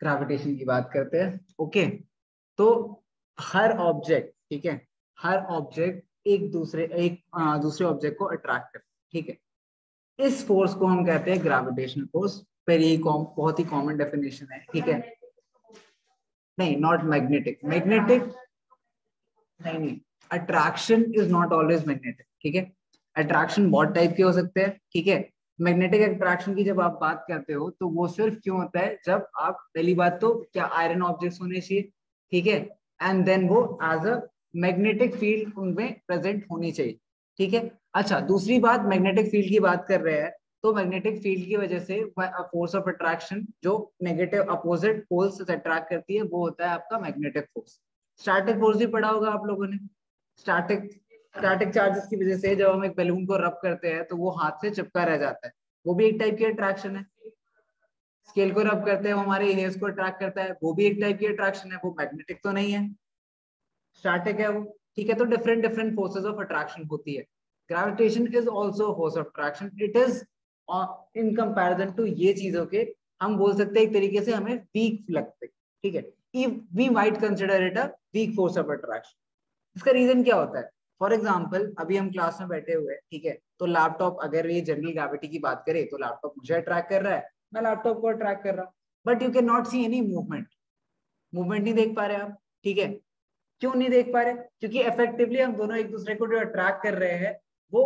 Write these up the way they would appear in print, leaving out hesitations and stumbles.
Gravitation की बात करते हैं। ओके, तो हर ऑब्जेक्ट, ठीक है, हर ऑब्जेक्ट दूसरे ऑब्जेक्ट को अट्रैक्ट करता है, ठीक है। इस फोर्स को हम कहते हैं ग्रेविटेशनल फोर्स। पर ये बहुत ही कॉमन डेफिनेशन है, ठीक है। नहीं, नॉट मैग्नेटिक, मैग्नेटिक नहीं, attraction is not always magnetic, ठीक है। अट्रैक्शन बहुत टाइप के हो सकते हैं, ठीक है। मैग्नेटिक अट्रैक्शन की जब आप बात करते हो तो वो सिर्फ क्यों होता है, जब आप, पहली बात तो क्या आयरन ऑब्जेक्ट्स होने चाहिए, ठीक है, एंड देन वो एज अ मैग्नेटिक फील्ड उनमें प्रेजेंट होनी चाहिए, ठीक है। अच्छा, दूसरी बात, मैग्नेटिक फील्ड की बात कर रहे हैं तो मैग्नेटिक फील्ड की वजह से फोर्स ऑफ अट्रैक्शन जो नेगेटिव अपोजिट पोल्स से अट्रैक्ट करती है वो होता है आपका मैग्नेटिक फोर्स। स्टैटिक फोर्स भी पढ़ा होगा आप लोगों ने। स्टैटिक स्टैटिक चार्जेस की वजह से जब हम एक बैलून को रब करते हैं तो वो हाथ से चिपका रह जाता है, वो भी एक टाइप की अट्रैक्शन है। स्केल को रब करते हैं, वो हमारे हेयर्स को अट्रैक्ट करता है, वो भी एक टाइप की अट्रैक्शन है, वो मैग्नेटिक तो नहीं है, स्टैटिक है वो, ठीक है। तो different different forces of attraction होती है। Gravitation is also force of attraction. It is in comparison to ये चीजों के, हम बोल सकते हैं एक तरीके से हमें वीक लगते, ठीक है। We might consider it a weak force of attraction. इसका रीजन क्या होता है? फॉर एग्जाम्पल, अभी हम क्लास में बैठे हुए हैं, ठीक है, तो लैपटॉप, अगर ये जनरल ग्रेविटी की बात करें तो लैपटॉप मुझे अट्रैक्ट कर रहा है, मैं लैपटॉप को अट्रैक्ट कर रहा हूँ, but you can not see any movement. Movement नहीं देख पा रहे आप, ठीक है। क्यों नहीं देख पा रहे? क्योंकि इफेक्टिवली हम दोनों एक दूसरे को जो अट्रैक्ट कर रहे हैं वो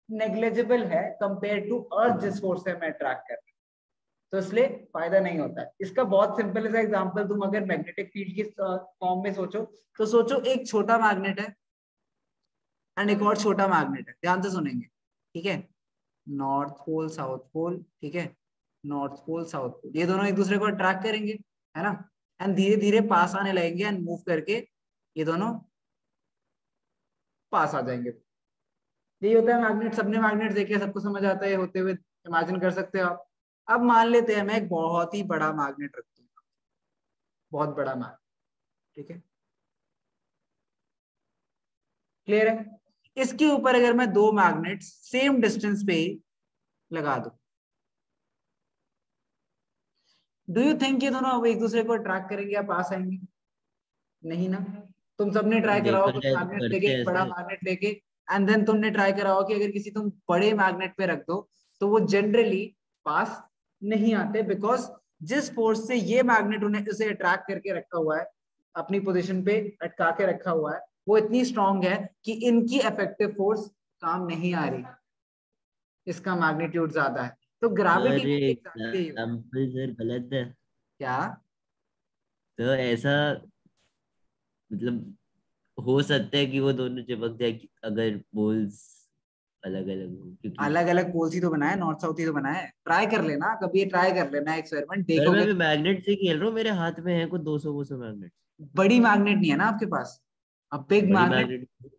नेग्लेजिबल है कंपेयर टू अर्थ जिस फोर्स से हमें अट्रैक्ट कर रहे हैं, तो इसलिए फायदा नहीं होता है इसका। बहुत सिंपल सा एग्जांपल, तुम अगर मैग्नेटिक फील्ड की फॉर्म में सोचो तो सोचो एक छोटा मैग्नेट है एंड एक और छोटा मैग्नेट है, ध्यान से सुनेंगे, ठीक है। नॉर्थ पोल साउथ पोल, ठीक है, नॉर्थ पोल साउथ पोल, ये दोनों एक दूसरे को अट्रैक्ट करेंगे, है ना, एंड धीरे धीरे पास आने लगेंगे एंड मूव करके ये दोनों पास आ जाएंगे। यही होता है मैग्नेट। सबने मैग्नेट देखे, सबको समझ आता है होते हुए, इमेजिन कर सकते हो आप। अब मान लेते हैं मैं एक बहुत ही बड़ा मैग्नेट रखती हूँ, बहुत बड़ा मैग्नेट, ठीक है, क्लियर है। इसके ऊपर अगर मैं दो मैग्नेट सेम डिस्टेंस पे लगा दूं, डू यू थिंक ये दोनों अब एक दूसरे को अट्रैक्ट करेंगे या पास आएंगे? नहीं ना। तुम सबने ट्राई कराओ देखा कुछ जाए तो मैग्नेट लेके, करते हैं एक बड़ा ऐसे। मैग्नेट लेके, एंड देन तुमने ट्राई कराओ कि अगर किसी तुम बड़े मैग्नेट पे रख दो तो वो जनरली पास नहीं आते, बिकॉज जिस फोर्स से ये मैग्नेट उन्हें इसे अट्रैक्ट करके रखा हुआ है, अपनी पोजीशन पे अटका के रखा हुआ है, वो इतनी स्ट्रांग है कि इनकी इफेक्टिव फोर्स काम नहीं आ रही, इसका मैग्नीट्यूड ज्यादा है। तो ग्रेविटी अरे भी एग्जैक्टली यही होता है। एग्जाम्पल सर गलत है। क्या? तो ऐसा मतलब हो सकता है कि वो दोनों चिपक जाए अगर पोल्स अलग अलग हो, क्योंकि अलग अलग पोल्स ही तो बनाया, नॉर्थ साउथ ही तो बनाया है। ट्राई कर लेना कभी, ये ट्राई कर लेना एक्सपेरिमेंट, सर मैं देखोगे भी तो। मैग्नेट से खेल रहा हूँ, मेरे हाथ में है कुछ 200 मैग्नेट। बड़ी मैग्नेट नहीं है ना आपके पास? अब बिग बड़ी magnet, magnet.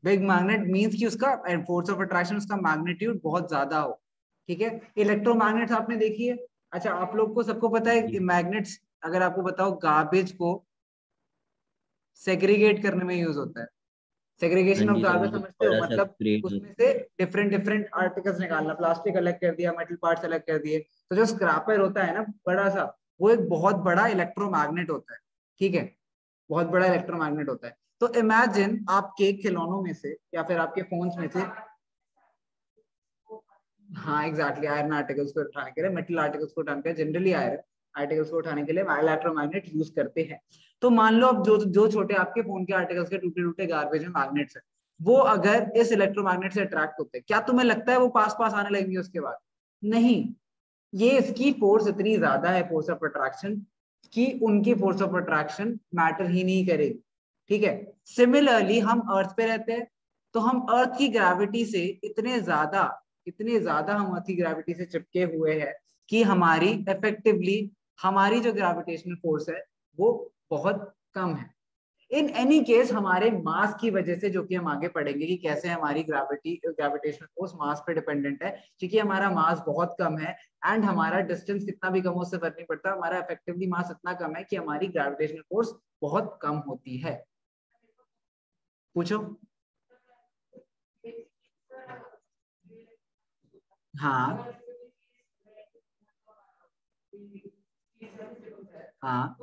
Big magnet means कि उसका फोर्स ऑफ अट्रैक्शन, उसका मैग्नीट्यूड बहुत ज्यादा हो, ठीक है। इलेक्ट्रोमैग्नेट्स आपने देखी है? अच्छा, आप लोग को सबको पता है कि मैग्नेट्स, अगर आपको बताओ, गार्बेज को सेग्रीगेट करने में यूज होता है। हाँ सेग्रीगेशन ऑफ जी सर, वो गार्बेज जो समझते हो? बड़ा सा मतलब क्रेट उसमें होता से डिफरेंट डिफरेंट आर्टिकल्स निकालना, प्लास्टिक अलग कर दिया, मेटल पार्ट्स अलग कर दिए, तो जो स्क्रैपर होता है ना बड़ा सा, वो एक बहुत बड़ा इलेक्ट्रोमैग्नेट होता है, ठीक है, बहुत बड़ा इलेक्ट्रोमैग्नेट होता है। तो इमेजिन आपके खिलौनों में से या फिर आपके फोन्स में से, हाँ एग्जैक्टली, आयरन आर्टिकल्स को उठाने के लिए, मेटल आर्टिकल्स को उठाने के लिए, जनरली आयरन आर्टिकल्स को उठाने के लिए इलेक्ट्रोमैग्नेट यूज करते हैं। तो मान लो अब जो जो छोटे आपके फोन के आर्टिकल्स के टूटे टूटे गार्बेज में मैग्नेट्स है, वो अगर इस इलेक्ट्रोमैग्नेट से अट्रैक्ट होते हैं, क्या तुम्हें लगता है वो पास पास आने लगेंगे उसके बाद? नहीं। ये इसकी फोर्स इतनी ज्यादा है, फोर्स ऑफ अट्रैक्शन, कि उनकी फोर्स ऑफ अट्रैक्शन मैटर ही नहीं करेगी, ठीक है। सिमिलरली हम अर्थ पे रहते हैं, तो हम अर्थ की ग्रेविटी से इतने ज्यादा हम अर्थ की ग्रेविटी से चिपके हुए हैं कि हमारी इफेक्टिवली, हमारी जो ग्रेविटेशनल फोर्स है वो बहुत कम है। इन एनी केस हमारे मास की वजह से, जो कि हम आगे पढ़ेंगे कि कैसे हमारी ग्रेविटेशनल फोर्स मास पे डिपेंडेंट है, क्योंकि हमारा मास बहुत कम है एंड हमारा डिस्टेंस कितना भी कम हो उससे फर्क नहीं पड़ता, हमारा इफेक्टिवली मास इतना कम है कि हमारी ग्रेविटेशनल फोर्स बहुत कम होती है। पूछो। हाँ, हाँ,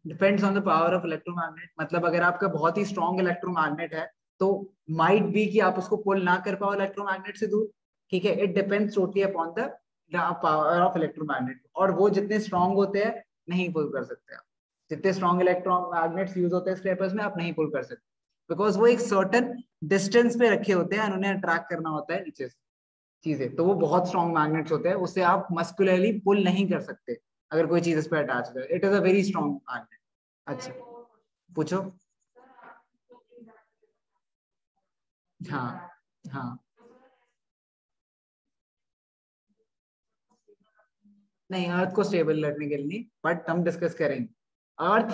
depends on the power of electromagnet, मतलब अगर आपका बहुत ही स्ट्रॉन्ग इलेक्ट्रोमैग्नेट है तो माइट बी कि आप उसको पुल ना कर पाओ इलेक्ट्रोमैग्नेट से दूर, ठीक है। It depends totally upon the power of electromagnet, और वो जितने स्ट्रॉन्ग होते हैं नहीं पुल कर सकते आप। जितने स्ट्रॉन्ग इलेक्ट्रोमैग्नेट्स यूज होते हैं स्क्रेपर्स में, आप नहीं पुल कर सकते, बिकॉज वो एक सर्टन डिस्टेंस पे रखे होते हैं, उन्हें अट्रैक्ट करना होता है नीचे से चीजें, तो वो बहुत स्ट्रॉन्ग मैग्नेट्स होते हैं, उससे आप मस्कुलरली पुल नहीं कर सकते अगर कोई चीज इस पे अटैच है। It is a very strong magnet. अच्छा, पूछो। हाँ हाँ, नहीं अर्थ को स्टेबल रखने के लिए नहीं, बट हम डिस्कस करेंगे। अर्थ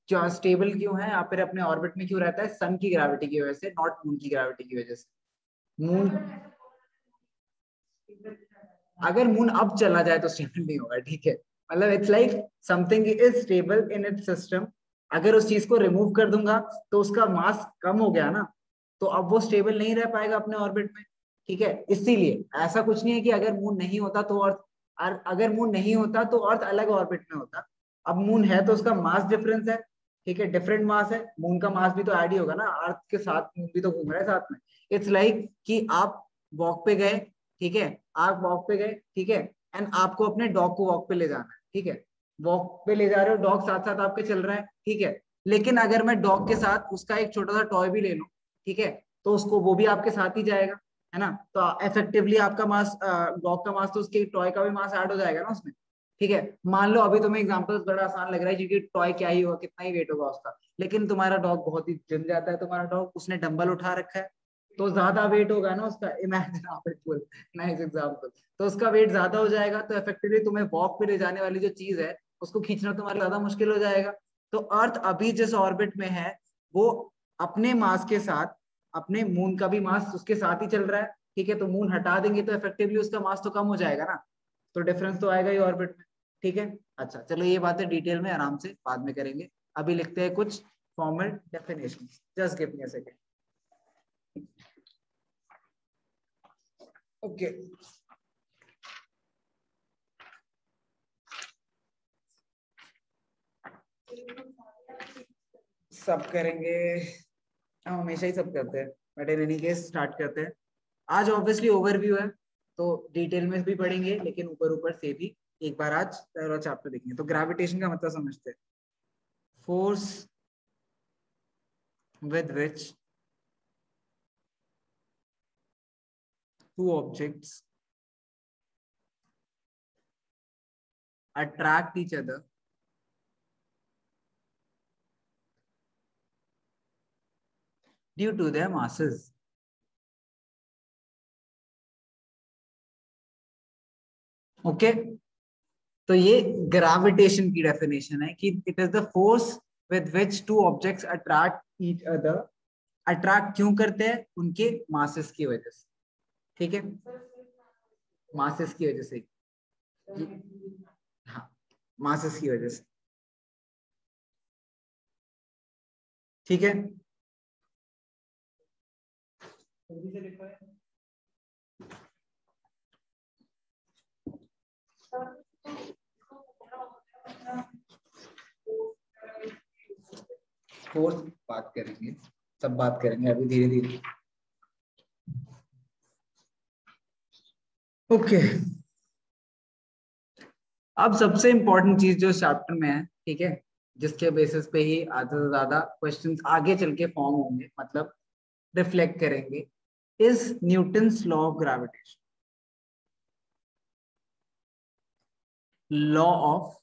जो स्टेबल क्यों है या फिर अपने ऑर्बिट में क्यों रहता है, सन की ग्रेविटी की वजह से, नॉट मून की ग्रेविटी की वजह से। मून, अगर मून अब चला जाए तो स्टेबल नहीं होगा, ठीक है। मतलब it's like something is stable in its system, अगर उस चीज को रिमूव कर दूंगा तो उसका मास कम हो गया ना, तो अब वो स्टेबल नहीं रह पाएगा अपने ऑर्बिट में, ठीक है। इसीलिए ऐसा कुछ नहीं है कि अगर मून नहीं होता तो अर्थ, अगर मून नहीं होता तो अर्थ अलग ऑर्बिट में होता। अब मून है तो उसका मास डिफरेंस है, ठीक है, डिफरेंट मास है, मून का मास भी तो ऐड ही होगा ना, अर्थ के साथ मून भी तो घूम रहा है साथ में। इट्स लाइक कि आप वॉक पे गए, ठीक है, आप वॉक पे गए, ठीक है, एंड आपको अपने डॉग को वॉक पे ले जाना है, ठीक है। वॉक पे ले जा रहे हो, डॉग साथ साथ आपके चल रहा है, ठीक है। लेकिन अगर मैं डॉग के साथ उसका एक छोटा सा टॉय भी ले लूं, ठीक है, तो उसको वो भी आपके साथ ही जाएगा, है ना। तो इफेक्टिवली आपका मास, डॉग का मास तो उसके टॉय का भी मास ऐड हो जाएगा ना उसमें, ठीक है। मान लो अभी तुम्हें एग्जांपल बड़ा आसान लग रहा है क्योंकि टॉय क्या ही होगा, कितना ही वेट होगा उसका, लेकिन तुम्हारा डॉग बहुत ही जिम जाता है, तुम्हारा डॉग उसने डंबल उठा रखा है, तो ज्यादा वेट होगा ना उसका, इमेजिन आप इट, नाइस एग्जांपल। तो उसका वेट ज्यादा हो जाएगा, तो इफेक्टिवली तुम्हें वॉक पे ले जाने वाली जो चीज है उसको खींचना तुम्हारा ज्यादा मुश्किल हो जाएगा। तो अर्थ अभी जिस ऑर्बिट में है वो अपने मास के साथ, अपने मून का भी मास उसके साथ ही चल रहा है, ठीक है। तो मून हटा देंगे तो इफेक्टिवली उसका मास तो कम हो जाएगा ना, तो डिफरेंस तो आएगा ही ऑर्बिट में, ठीक है। अच्छा चलो, ये बातें डिटेल में आराम से बाद में करेंगे, अभी लिखते हैं कुछ formal definition. Just give me a second. Okay, सब करेंगे, हम हमेशा ही सब करते हैं, but in any case start करते हैं। आज ऑब्वियसली ओवरव्यू है तो डिटेल में भी पढ़ेंगे, लेकिन ऊपर ऊपर से भी एक बार आज पहला चैप्टर देखेंगे। तो ग्रेविटेशन का मतलब समझते हैं, force with which two objects attract each other due to their masses. Okay, तो ये ग्रेविटेशन की डेफिनेशन है कि it is the force with which two objects attract each other. Attract क्यों करते हैं, उनके मासेस की वजह से, ठीक है, मासेस की वजह से, हाँ, मासेस की वजह से, ठीक है। फोर्स बात करेंगे, सब बात करेंगे अभी धीरे धीरे। ओके, अब सबसे इंपॉर्टेंट चीज जो चैप्टर में है, ठीक है, जिसके बेसिस पे ही आधे से ज्यादा क्वेश्चंस आगे चल के फॉर्म होंगे, मतलब रिफ्लेक्ट करेंगे, is Newton's law of gravitation. Law of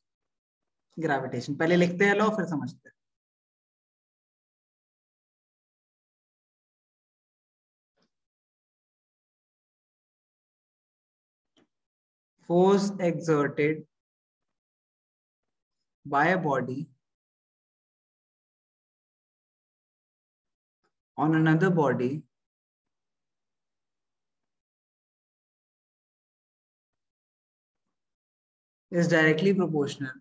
gravitation पहले लिखते हैं, लॉ फिर समझते हैं। Force exerted by a body on another body is directly proportional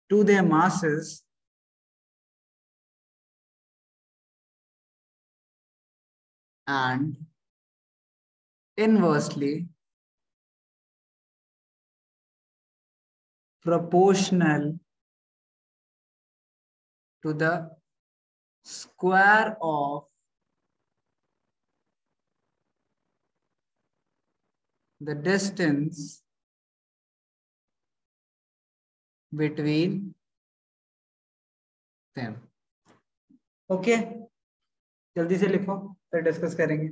to their masses and inversely proportional to the square of the distance between them. Okay जल्दी से लिखो फिर डिस्कस करेंगे.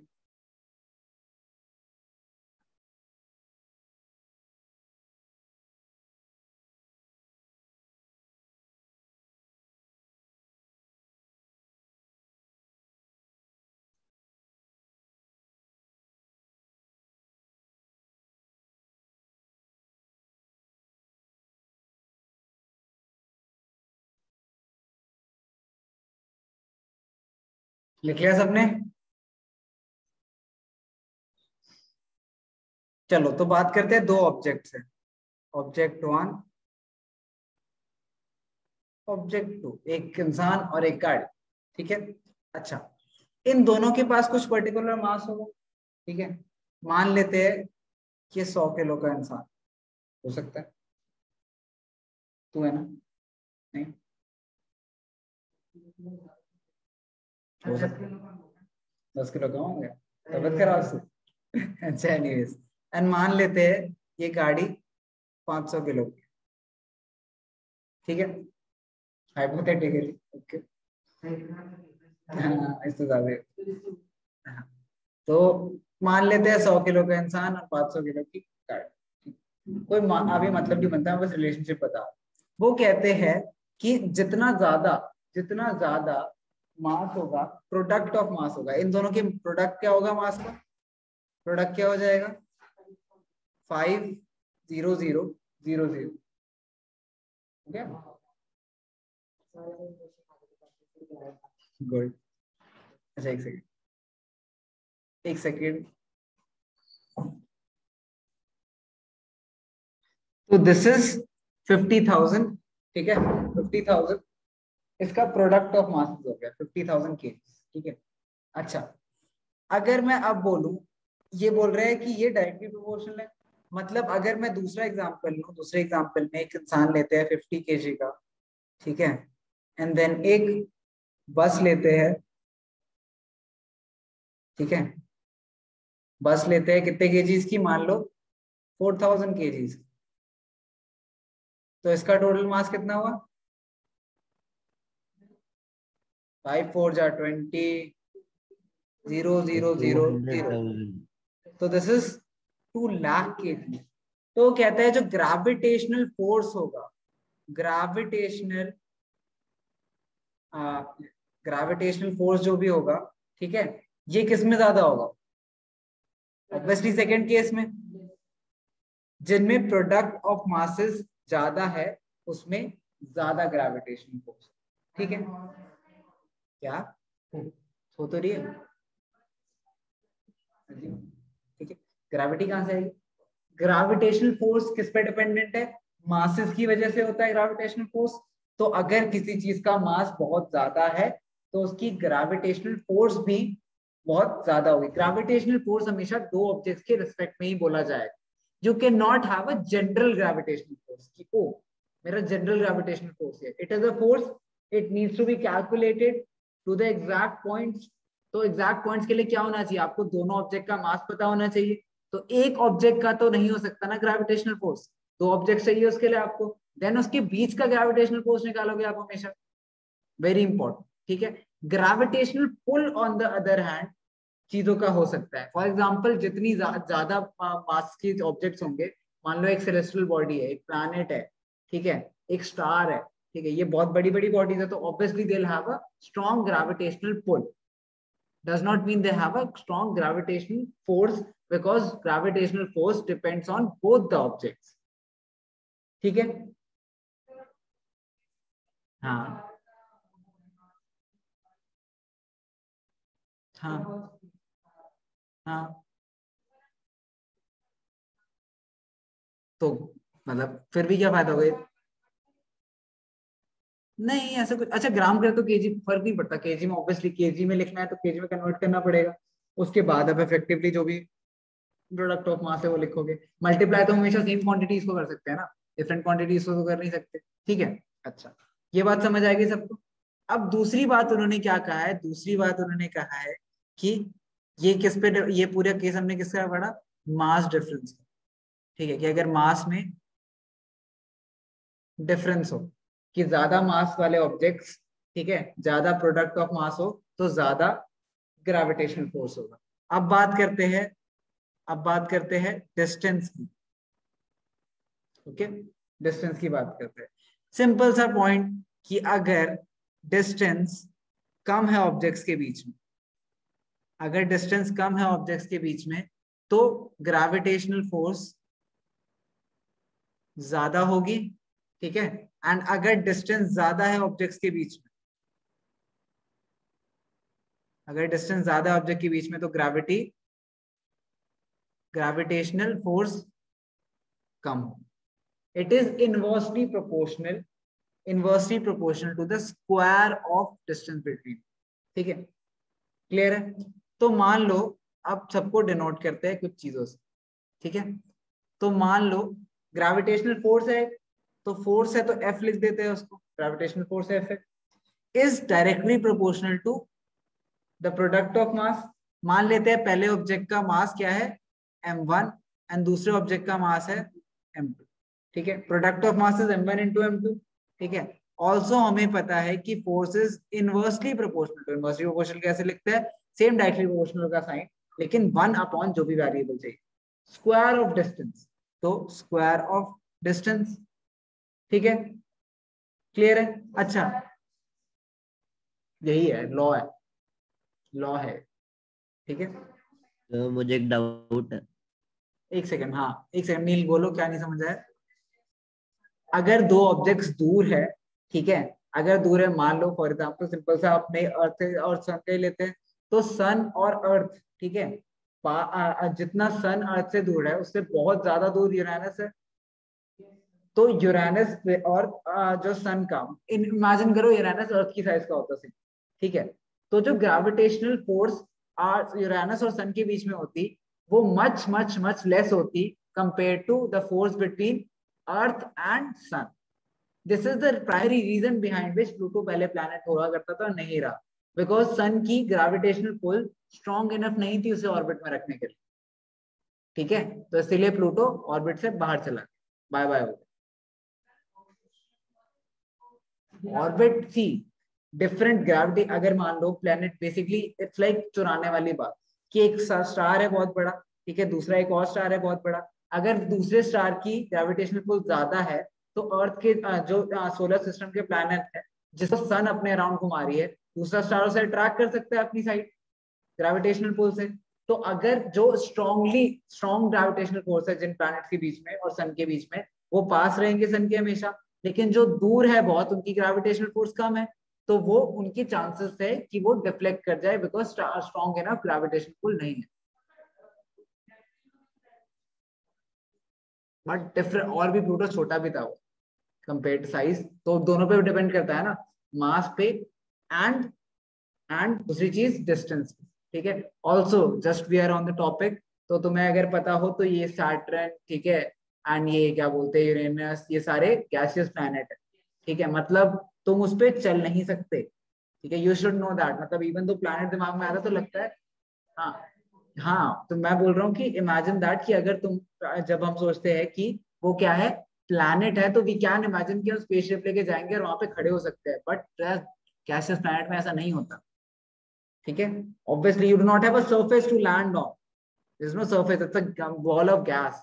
लिख लिया सबने? चलो तो बात करते हैं दो ऑब्जेक्ट से. ऑब्जेक्ट वन, ऑब्जेक्ट टू, एक इंसान और एक गाड़ी. ठीक है. अच्छा, इन दोनों के पास कुछ पर्टिकुलर मास होगा. ठीक है. मान लेते हैं कि 100 किलो का इंसान हो सकता है. तू है ना? नहीं हो सकता है. 10 किलो का होंगे. तबियत खराब से. अच्छा एनीवेज, एंड मान लेते हैं ये गाड़ी 500 किलो की. ठीक है. हाइपोथेटिकली. ओके. हाँ इससे ज्यादा. हाँ, तो मान लेते हैं 100 किलो का इंसान और 500 किलो की गाड़ी. कोई अभी मतलब नहीं बनता, बस रिलेशनशिप बता. वो कहते हैं कि जितना ज्यादा मास होगा, प्रोडक्ट ऑफ मास होगा, इन दोनों के प्रोडक्ट क्या होगा मास का? प्रोडक्ट क्या हो जाएगा? 50000. गुड. अच्छा एक सेकेंड, एक सेकेंड. तो दिस इज 50,000. ठीक है. 50,000 इसका प्रोडक्ट ऑफ मास हो गया 50,000 केजी. ठीक है. अच्छा, अगर मैं अब बोलूं, ये बोल रहे हैं कि ये डायरेक्टली प्रोपोर्शनल है. मतलब अगर मैं दूसरा एग्जांपल लूं, दूसरे एग्जांपल में एक इंसान लेते हैं 50 केजी का. ठीक है. एंड देन एक बस लेते हैं. ठीक है. बस लेते हैं कितने केजीज की? मान लो 4,000 केजीज. तो इसका टोटल मास कितना हुआ? 5 4 जा 20, 0 0 0 0. 200,000. तो दिस इज 2 लाख केजी. तो कहता है जो ग्रेविटेशनल फोर्स होगा, ग्रेविटेशनल ग्रेविटेशनल फोर्स जो भी होगा, ठीक है, ये किस में ज्यादा होगा? ऑब्वियसली सेकंड केस में. जिनमें प्रोडक्ट ऑफ मासेस ज्यादा है उसमें ज्यादा ग्रेविटेशनल फोर्स. ठीक है. क्या हो तो रही है? ठीक है. ग्रेविटी कहां से आएगी? ग्रेविटेशनल फोर्स किस पे डिपेंडेंट है? मासेस की वजह से होता है ग्रेविटेशनल फोर्स. तो अगर किसी चीज का मास बहुत ज्यादा है तो उसकी ग्रेविटेशनल फोर्स भी बहुत ज्यादा होगी. ग्रेविटेशनल फोर्स हमेशा दो ऑब्जेक्ट्स के रिस्पेक्ट में ही बोला जाएगा. You can not have a general gravitational force कि ओ मेरा जनरल ग्रेविटेशनल फोर्स है. It is a force, it needs to be calculated to the exact points. तो एग्जैक्ट पॉइंट्स के लिए क्या होना चाहिए? आपको दोनों ऑब्जेक्ट का मास पता होना चाहिए. तो एक ऑब्जेक्ट का तो नहीं हो सकता ना ग्रेविटेशनल फोर्स, दो ऑब्जेक्ट चाहिए उसके लिए आपको. देन उसके बीच का ग्रेविटेशनल फोर्स निकालोगे आप हमेशा. Very important. ठीक है. Gravitational pull on the other hand चीजों का हो सकता है. फॉर एग्जाम्पल जितनी ज्यादा मास के ऑब्जेक्ट्स होंगे, मान लो एक सेलेस्टियल बॉडी है, एक प्लैनेट है, ठीक है, एक स्टार है, ठीक है, ये बहुत बड़ी बड़ी बॉडीज है, तो obviously they will have a strong gravitational pull. does not mean they have a strong gravitational force because gravitational force depends on both the objects. ठीक है. हाँ हाँ हाँ. तो मतलब फिर भी क्या फायदा होगा? नहीं ऐसा कुछ, अच्छा ग्राम करे तो केजी फर्क नहीं पड़ता, केजी में ऑब्वियसली केजी में लिखना है तो केजी में कन्वर्ट करना पड़ेगा, उसके बाद अब इफेक्टिवली जो भी प्रोडक्ट ऑफ मास है वो लिखोगे। मल्टीप्लाई तो हमेशा सेम क्वांटिटीज को कर सकते हैं ना, डिफरेंट क्वांटिटीज को तो कर नहीं सकते, ठीक है। अच्छा ये बात समझ आएगी सबको। अब दूसरी बात उन्होंने क्या कहा है, दूसरी बात उन्होंने कहा है कि ये किस पे, ये पूरा केस हमने किसका पढ़ा, मास डिफरेंस, ठीक है, कि अगर मास में डिफरेंस हो, कि ज्यादा मास वाले ऑब्जेक्ट्स, ठीक है, ज्यादा प्रोडक्ट ऑफ मास हो तो ज्यादा ग्रेविटेशनल फोर्स होगा। अब बात करते हैं, अब बात करते हैं डिस्टेंस की, ओके, डिस्टेंस की बात करते हैं। सिंपल सा पॉइंट कि अगर डिस्टेंस कम है ऑब्जेक्ट्स के बीच में, अगर डिस्टेंस कम है ऑब्जेक्ट्स के बीच में तो ग्रेविटेशनल फोर्स ज्यादा होगी, ठीक है। एंड अगर डिस्टेंस ज्यादा है ऑब्जेक्ट्स के बीच में, अगर डिस्टेंस ज्यादा है ऑब्जेक्ट के बीच में तो ग्रेविटेशनल फोर्स कम हो। It is inversely proportional to the square of distance between, ठीक है, क्लियर है। तो मान लो, अब सबको डिनोट करते हैं कुछ चीजों से, ठीक है। तो मान लो ग्रेविटेशनल फोर्स है, तो फोर्स है तो एफ लिख देते हैं उसको, ग्रेविटेशनल फोर्स एफ है, is directly proportional to the product of mass. मान लेते हैं पहले ऑब्जेक्ट का मास क्या है m1 एंड दूसरे ऑब्जेक्ट का मास है m2, ठीक है, product of mass is m1 into m2, ठीक है। ऑल्सो हमें पता है कि force is inversely proportional to, inversely proportional कैसे लिखते हैं, सेम डायरेक्टली प्रोपोर्शनल का साइन, लेकिन 1 अपॉन जो भी वेरिएबल चाहिए, स्क्वायर ऑफ डिस्टेंस, तो स्क्वायर ऑफ डिस्टेंस, ठीक है, क्लियर है। अच्छा यही है, लॉ है, लॉ है, ठीक है। तो मुझे एक डाउट है। एक सेकंड, हाँ एक सेकंड, नील बोलो क्या नहीं समझ आया। अगर दो ऑब्जेक्ट्स दूर है, ठीक है, अगर दूर है, मान लो फॉर एग्जाम्पल सिंपल सा अपने अर्थ और सन का ही लेते हैं, तो सन और अर्थ, ठीक है, जितना सन अर्थ से दूर है उससे बहुत ज्यादा दूर यूरेनस है। तो यूरेनस और जो सन का, इमेजिन करो यूरेनस अर्थ की साइज का होता है, ठीक है। तो जो ग्रेविटेशनल फोर्स यूरेनस और सन के बीच में होती, वो मच मच मच लेस होती compare to the force between earth and sun. This is the primary reason behind which Pluto पहले प्लैनेट हुआ करता था, नहीं रहा, बिकॉज सन की ग्रेविटेशनल पुल स्ट्रॉन्ग इनफ नहीं थी उसे ऑर्बिट में रखने के लिए, ठीक है। तो इसीलिए प्लूटो ऑर्बिट से बाहर चला गया, बाय बाय हो गया। ऑर्बिट थी डिफरेंट ग्रेविटी, अगर मान लो प्लेनेट बेसिकली इट्स लाइक चुराने वाली बात, कि एक स्टार है बहुत बड़ा, ठीक है, दूसरा एक और स्टार है बहुत बड़ा, अगर दूसरे स्टार की ग्रेविटेशनल पुल ज्यादा है तो अर्थ के जो सोलर सिस्टम के प्लैनेट है जिसको सन अपने अराउंड घुमा रही है, दूसरा स्टार उसे अट्रैक्ट कर सकता है अपनी साइड ग्रेविटेशनल पुल से। तो अगर जो स्ट्रॉन्ग ग्रेविटेशनल फोर्स है जिन प्लैनेट्स के बीच में और सन के बीच में, वो पास रहेंगे सन के हमेशा, लेकिन जो दूर है बहुत उनकी ग्रेविटेशनल फोर्स कम है, तो वो उनकी चांसेस है कि वो डिफ्लेक्ट कर जाए बिकॉज स्ट्रॉन्ग है ना ग्रेविटेशनल पुल नहीं है। बट डिफरेंट, और भी प्लूटो छोटा भी था वो कंपेयर टू साइज, तो दोनों पे डिपेंड करता है ना, मास पे एंड दूसरी चीज डिस्टेंस, ठीक है। Also just we are on the topic, तो तुम्हें अगर पता हो तो ये सैटर्न, ठीक है, एंड ये क्या बोलते हैं यूरेनस, ये सारे गैसियस प्लैनेट है, ठीक है, मतलब तुम उस पर चल नहीं सकते, ठीक है, यू शुड नो दैट, मतलब इवन दो प्लैनेट दिमाग में आता तो लगता है, हाँ हाँ, तो मैं बोल रहा हूँ कि इमेजिन दैट कि अगर तुम, जब हम सोचते हैं कि वो क्या है, प्लैनेट है, तो वी कैन इमेजिन कि हम स्पेसशिप लेके जाएंगे और वहां पे खड़े हो सकते हैं, बट गैसियस प्लैनेट में ऐसा नहीं होता, ठीक है। Obviously you do not have a surface to land on, there's no surface, it's a wall of gas.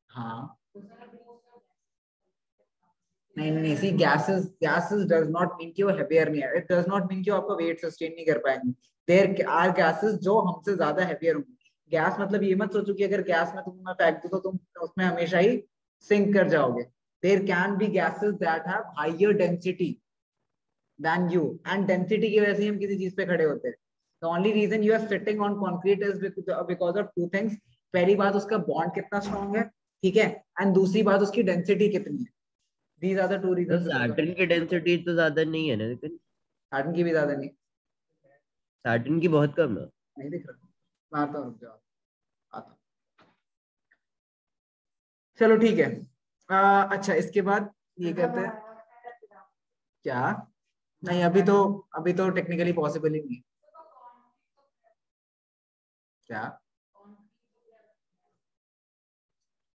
हाँ नहीं नहीं, सी gases does not mean कि वो heavier नहीं है, it does not mean कि वो आपका weight sustain नहीं कर पाएंगे, there are gases जो हमसे ज्यादा heavier होंगे। गैस मतलब ये मत सोचो कि अगर गैस में तुम फेंक दो तो तुम उसमें हमेशा ही सिंक कर जाओगे, there can be gases that have higher density than you, and density की वजह से हम किसी चीज पे खड़े होते हैं। The only reason you are sitting on concrete is because of two things. पहली बात उसका बॉन्ड कितना स्ट्रॉन्ग है, ठीक है, एंड दूसरी बात उसकी डेंसिटी कितनी है। दीज आर द टू तो रीजंस। सैटर्न की डेंसिटी तो ज्यादा नहीं है ना, लेकिन सैटर्न की भी ज्यादा नहीं। सैटर्न की बहुत कम है। नहीं दिख रहा, मैं आता हूँ, रुक जाओ, आता हूँ। चलो ठीक है। अच्छा इसके बाद ये कहते हैं क्या, नहीं अभी तो टेक्निकली पॉसिबल ही नहीं है। क्या,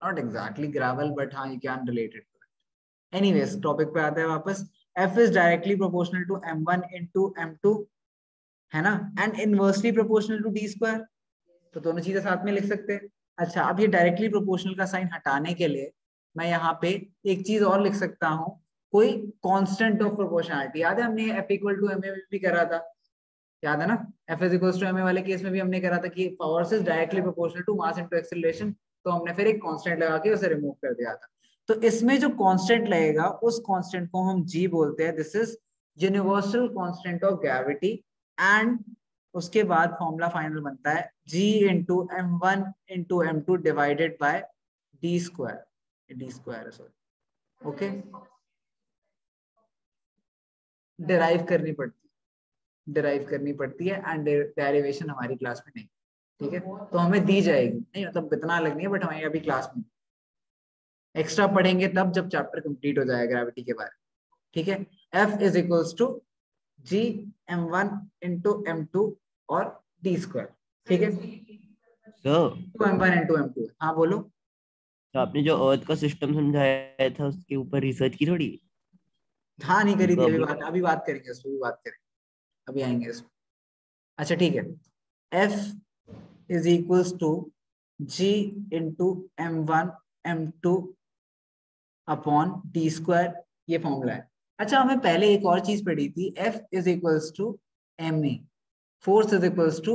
नॉट एग्जैक्टली ग्रेवल बट हाँ you can relate it to it. Anyways topic पे आते हैं वापस। F is directly proportional to m1 into m2, है ना, and inversely proportional to D square. तो दोनों चीजें साथ में लिख सकते हैं। अच्छा अब ये डायरेक्टली प्रोपोर्शनल का साइन हटाने के लिए मैं यहाँ पे एक चीज और लिख सकता हूँ, कोई कांस्टेंट ऑफ प्रोपोर्शनलिटी। याद है हमने F equal to M A भी करा था, याद है ना, F is equal to M A वाले केस में भी हमने करा था कि force is directly proportional to mass into acceleration. तो हमने फिर एक कांस्टेंट लगा के उसे रिमूव कर दिया था। तो इसमें जो कांस्टेंट लगेगा उस कांस्टेंट को हम जी बोलते हैं। This is universal constant of gravity. And उसके बाद फॉर्मूला फाइनल बनता है G into m1 into m2 divided by D square sorry, okay. Derive करनी पड़ती है एंड डेरिवेशन हमारी क्लास में नहीं, ठीक है। तो हमें दी जाएगी नहीं, मतलब इतना अलग नहीं है, बट हमारी अभी क्लास में एक्स्ट्रा पढ़ेंगे तब जब चैप्टर कंप्लीट हो जाएगा ग्रेविटी के बारे में, ठीक है। F is equals to G m1 into m2 और डी स्क्वायर, ठीक है। तो m1 इंटू m2, हाँ बोलो। आपने जो अर्थ का सिस्टम समझाया था उसके ऊपर रिसर्च की थोड़ी? हाँ नहीं करी उनको थी, अपलोड। अभी बात करेंगे उस पर भी बात करेंगे, अभी आएंगे इस पर। अच्छा ठीक है। F is equals to G into m1 m2 upon D square, ये फॉर्मूला है। अच्छा हमें पहले एक और चीज पढ़ी थी, F is equals to M A, force is equals to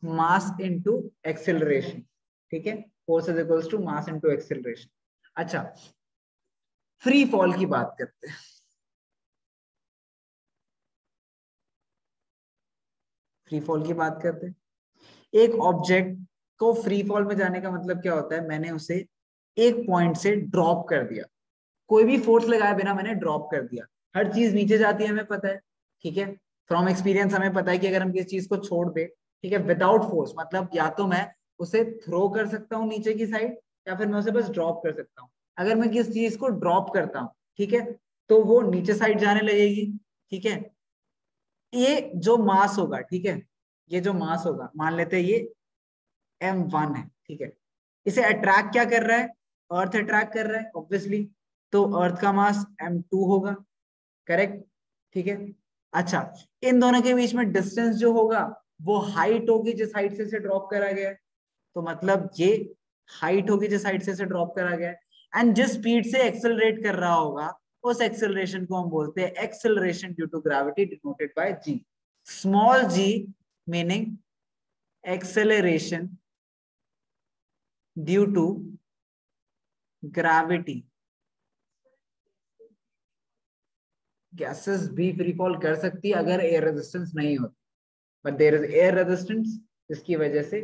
mass into acceleration, ठीक है। Force is equals to mass into acceleration. अच्छा फ्री फॉल की बात करते हैं। फ्री फॉल की बात करते हैं। एक ऑब्जेक्ट को फ्री फॉल में जाने का मतलब क्या होता है, मैंने उसे एक पॉइंट से ड्रॉप कर दिया, कोई भी फोर्स लगाए बिना मैंने ड्रॉप कर दिया। हर चीज नीचे जाती है हमें पता है, ठीक है। फ्रॉम एक्सपीरियंस हमें पता है कि अगर हम किसी चीज को छोड़ दे, ठीक है, विदाउट फोर्स, मतलब या तो मैं उसे थ्रो कर सकता हूँ नीचे की साइड, या फिर मैं उसे बस ड्रॉप कर सकता हूँ। अगर मैं किसी चीज को ड्रॉप करता हूँ, ठीक है, तो वो नीचे साइड जाने लगेगी, ठीक है। ये जो मास होगा, ठीक है, ये जो मास होगा, मान लेते हैं ये m1 है, ठीक है। इसे अट्रैक्ट क्या कर रहा है, अर्थ अट्रैक्ट कर रहा है ऑब्वियसली, तो अर्थ का मास m2 होगा, करेक्ट, ठीक है। अच्छा इन दोनों के बीच में डिस्टेंस जो होगा वो हाइट होगी जिस हाइट से इसे ड्रॉप करा गया है, तो मतलब ये हाइट होगी जिस हाइट से इसे ड्रॉप करा गया है। एंड जिस स्पीड से एक्सेलरेट कर रहा होगा उस एक्सेलरेशन को हम बोलते हैं acceleration due to gravity, denoted by G. Small G meaning acceleration due to gravity. Gases भी फ्री फॉल कर सकती है अगर एयर रेजिस्टेंस नहीं होती, but there is air resistance, जिसकी वजह से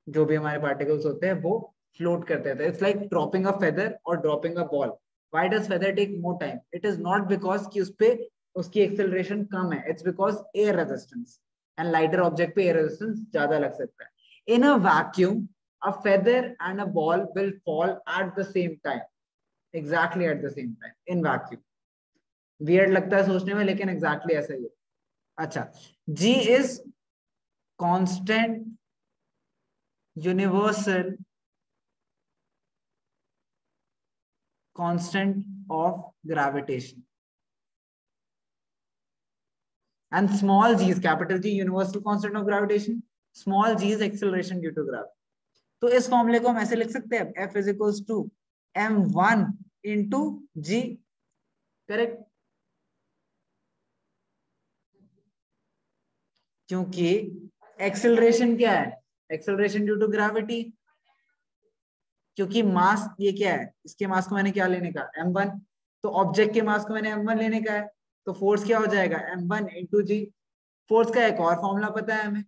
जो भी हमारे पार्टिकल्स होते हैं वो फ्लोट करते हैं। It's like dropping a feather और dropping a ball. Why does feather take more time? It is not because कि उस पे उसकी एक्सेलरेशन कम है, it's because air resistance, and lighter object पे एयर रेजिस्टेंस ज्यादा लग सकता है। In a vacuum a feather and a ball will fall at the same time, exactly at the same time in vacuum। Weird लगता है सोचने में, लेकिन एग्जैक्टली ऐसा ही है। अच्छा G is constant universal constant of gravitation, and small g is capital G universal constant of gravitation, small g is acceleration due to gravity. तो इस फॉर्मूले को हम ऐसे लिख सकते हैं, F is equals to m1 into g, correct, क्योंकि एक्सेलरेशन क्या है, एक्सेलरेशन ड्यू टू ग्रेविटी, क्योंकि मास ये क्या है, इसके मास को मैंने क्या लेने का m1, तो ऑब्जेक्ट के मास को मैंने m1 लेने का है, तो फोर्स क्या हो जाएगा m1 इंटू जी। फोर्स का एक और फॉर्मूला पता है हमें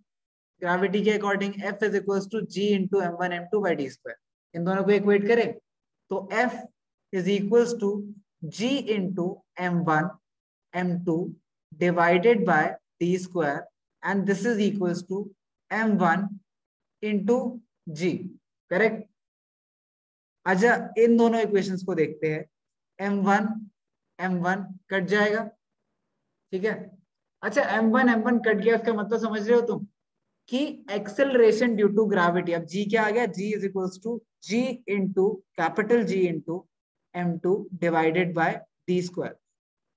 ग्रेविटी के according, F is equals to G into m1 m2 by D square. इन दोनों को इक्वेट करें तो F is equals to G into M1 M2 divided by D square and this is equals to M1 into G, correct. अच्छा इन दोनों equations को देखते हैं, M1 कट जाएगा, ठीक है। अच्छा M1 कट गया, इसका मतलब समझ रहे हो तुम कि एक्सेलरेशन ड्यू टू ग्रेविटी, अब G क्या आ गया, G is equals to G into capital G into M2 divided by D square,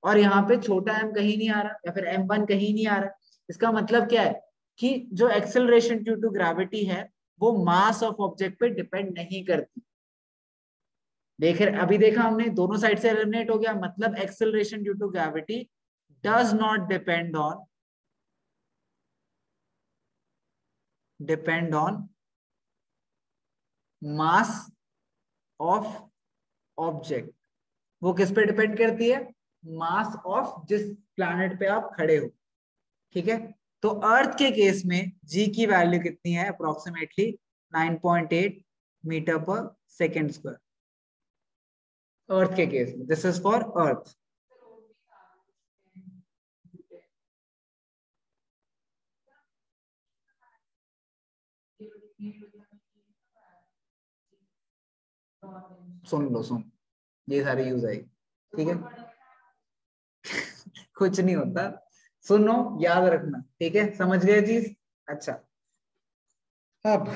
और यहाँ पे छोटा m कहीं नहीं आ रहा या फिर M1 कहीं नहीं आ रहा। इसका मतलब क्या है कि जो एक्सेलरेशन ड्यू टू ग्रेविटी है वो मास ऑफ ऑब्जेक्ट पे डिपेंड नहीं करती। अभी देखा हमने, दोनों साइड से एलिमिनेट हो गया, मतलब acceleration due to gravity does not depend on mass of object. वो किस पे डिपेंड करती है, मास ऑफ जिस प्लैनेट पे आप खड़े हो, ठीक है। तो अर्थ के केस में G की वैल्यू कितनी है, approximately 9.8 metre per second square, अर्थ के केस में, दिस इज फॉर अर्थ। सुन ये सारी यूज आएगी, ठीक है। कुछ नहीं होता, सुनो याद रखना, ठीक है, समझ गए चीज। अच्छा अब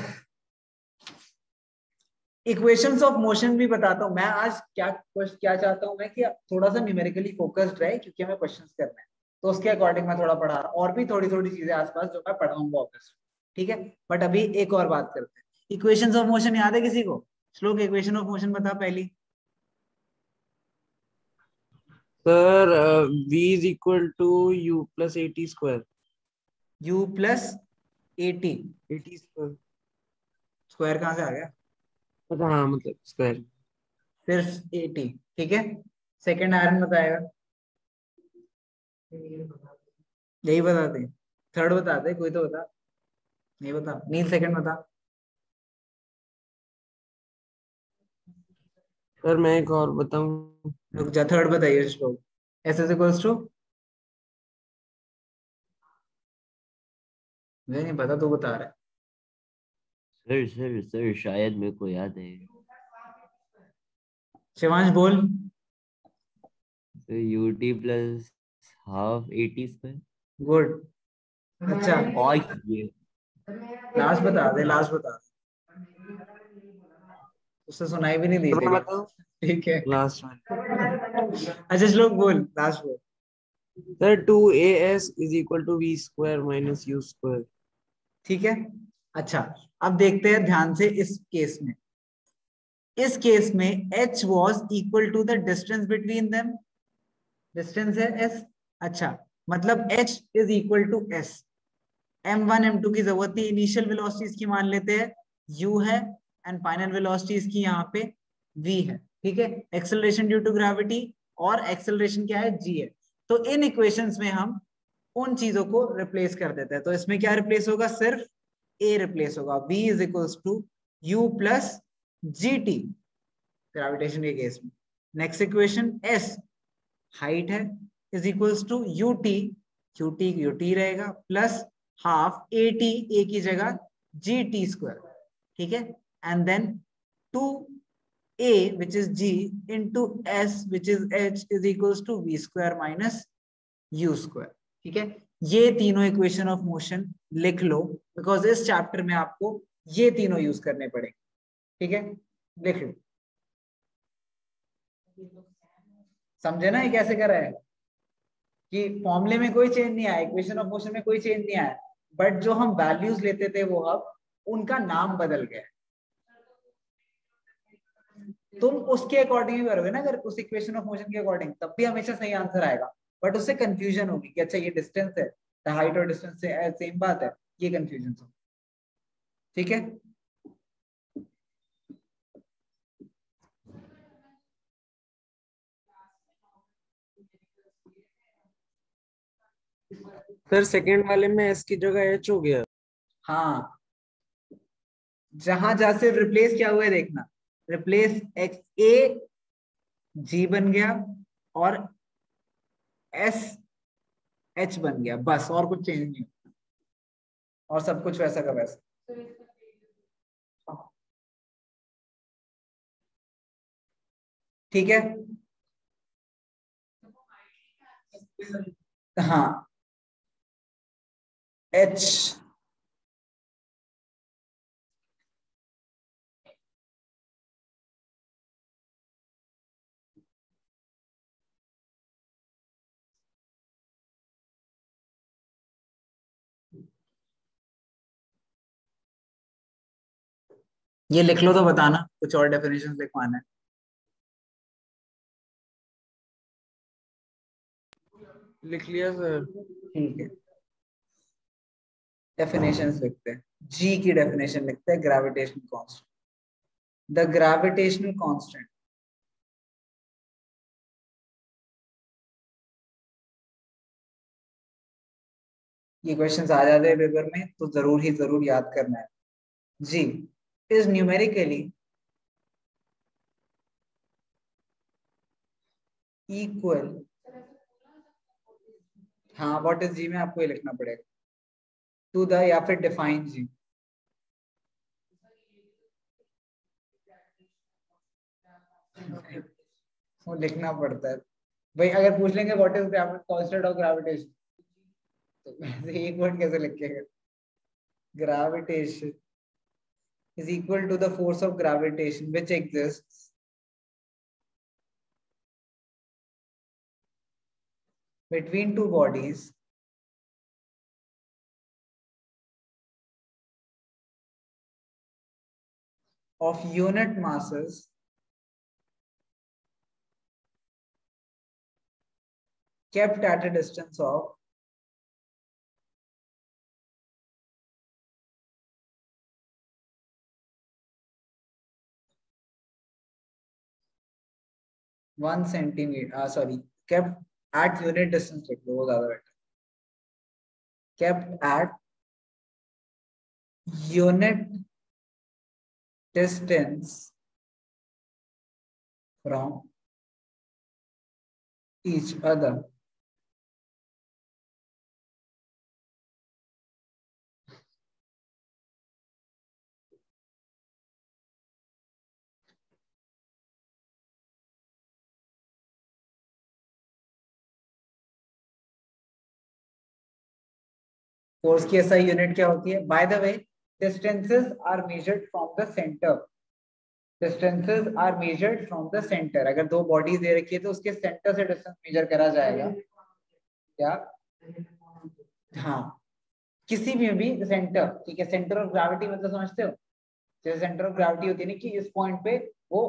इक्वेशंस ऑफ मोशन भी बताता हूं मैं आज। क्या चाहता हूं मैं कि थोड़ा सा न्यूमेरिकली फोकस्ड रहे, क्योंकि हमें क्वेश्चंस करना है, तो उसके अकॉर्डिंग मैं थोड़ा पढ़ा रहा हूं, और भी थोड़ी थोड़ी चीजें आसपास जो मैं पढ़ाऊंगा ऑब्वियसली, ठीक है। बट अभी एक और बात करते हैं, इक्वेशंस ऑफ मोशन याद है किसी को? श्लोक इक्वेशन ऑफ मोशन बता पहली। Sir v is equal to u plus at square. u plus at square. Square कहां से आ गया? अच्छा हाँ, मतलब स्क्वायर। सिर्फ 80, ठीक है। सेकंड आयरन बताएगा, यही बता दे। थर्ड बता दे, कोई तो बता, नहीं बता। नील सेकंड बता। सर मैं एक और बताऊं? रुक जा, थर्ड बताइए श्लोक। एस इज इक्वल्स टू, मुझे नहीं पता, तू बता रहा है। सर शायद मेरे को याद है। शिवांश बोल। तो UT plus half 80 square. Good. अच्छा और ये लास्ट बता दे, लास्ट बता दे, उससे सुनाई भी नहीं दी मैं थी, बताऊं ठीक है। लास्ट में? अच्छा श्लोक बोल, लास्ट बोल। Sir 2as is equal to v square minus u square. ठीक है। अच्छा अब देखते हैं ध्यान से इस केस में। इस केस में h was equal to the distance between them, distance है s। अच्छा मतलब h is equal to s। m1 m2 की जरूरत नहीं, इनिशियल वेलोसिटीज की मान लेते हैं u है, एंड फाइनल वेलोसिटीज की यहाँ पे v है, ठीक है। एक्सेलरेशन ड्यू टू ग्रेविटी और एक्सेलरेशन क्या है, g है। तो इन इक्वेशंस में हम उन चीजों को रिप्लेस कर देते हैं, तो इसमें क्या रिप्लेस होगा, सिर्फ a रिप्लेस होगा, v is equals to u plus g t, gravitation के केस में। नेक्स्ट इक्वेशन s हाइट है, is equals to u t, u t रहेगा, प्लस हाफ एटी, ए की जगह जी टी स्क्वायर, ठीक है। And then 2a which is g into s which is h is equals to v square minus u square, ठीक है। ये तीनों equation of motion लिख लो, बिकॉज इस चैप्टर में आपको ये तीनों यूज करने पड़ेंगे, ठीक है। लिख लो, समझे ना ये कैसे कर रहा है, कि फॉर्मूले में कोई चेंज नहीं आया, इक्वेशन ऑफ मोशन में कोई चेंज नहीं आया, बट जो हम वैल्यूज लेते थे वो अब उनका नाम बदल गया। तुम उसके अकॉर्डिंग ही करोगे ना, अगर उस इक्वेशन ऑफ मोशन के अकॉर्डिंग, तब भी हमेशा सही आंसर आएगा, बट उससे कंफ्यूजन होगी कि अच्छा ये डिस्टेंस है, हाइट और डिस्टेंस से सेम बात है, ये कंफ्यूजन हो, ठीक है। सर सेकंड वाले में s की जगह h हो गया। हाँ, जहां जहां से रिप्लेस किया हुआ है देखना, रिप्लेस एक्स, ए जी बन गया और एस एच बन गया, बस और कुछ चेंज नहीं होता और सब कुछ वैसा का वैसा। ठीक है, हाँ एच ये लिख लो तो बताना, कुछ और डेफिनेशन लिखवाना है। लिख लिया सर। ठीक है, डेफिनेशंस लिखते हैं। जी की डेफिनेशन लिखते हैं, gravitational constant. The gravitational constant ये क्वेश्चंस आ जाते हैं पेपर में तो जरूर ही जरूर याद करना है। जी इज न्यूमेरिकली इक्वल, हाँ व्हाट इज जी में आपको ये लिखना पड़ेगा, टू द या फिर डिफाइन जी। वो लिखना पड़ता है भाई, अगर पूछ लेंगे what is constant of gravitation तो वैसे एक वर्ड कैसे लिखेगा। Gravitation is equal to the force of gravitation which exists between two bodies of unit masses kept at a distance of 1 centimeter, sorry, kept at unit distance, वो ज्यादा better, kept at unit distance from each other. Force की ऐसा unit क्या होती है? By the way, distances are measured from the center. Distances are measured from the center. अगर दो bodies they रखी है तो उसके सेंटर से डिस्टेंस मेजर करा जाएगा क्या? हाँ, किसी में भी सेंटर, ठीक है, सेंटर ऑफ ग्रेविटी मतलब समझते हो, जैसे सेंटर ऑफ ग्रेविटी होती है ना कि इस पॉइंट पे वो,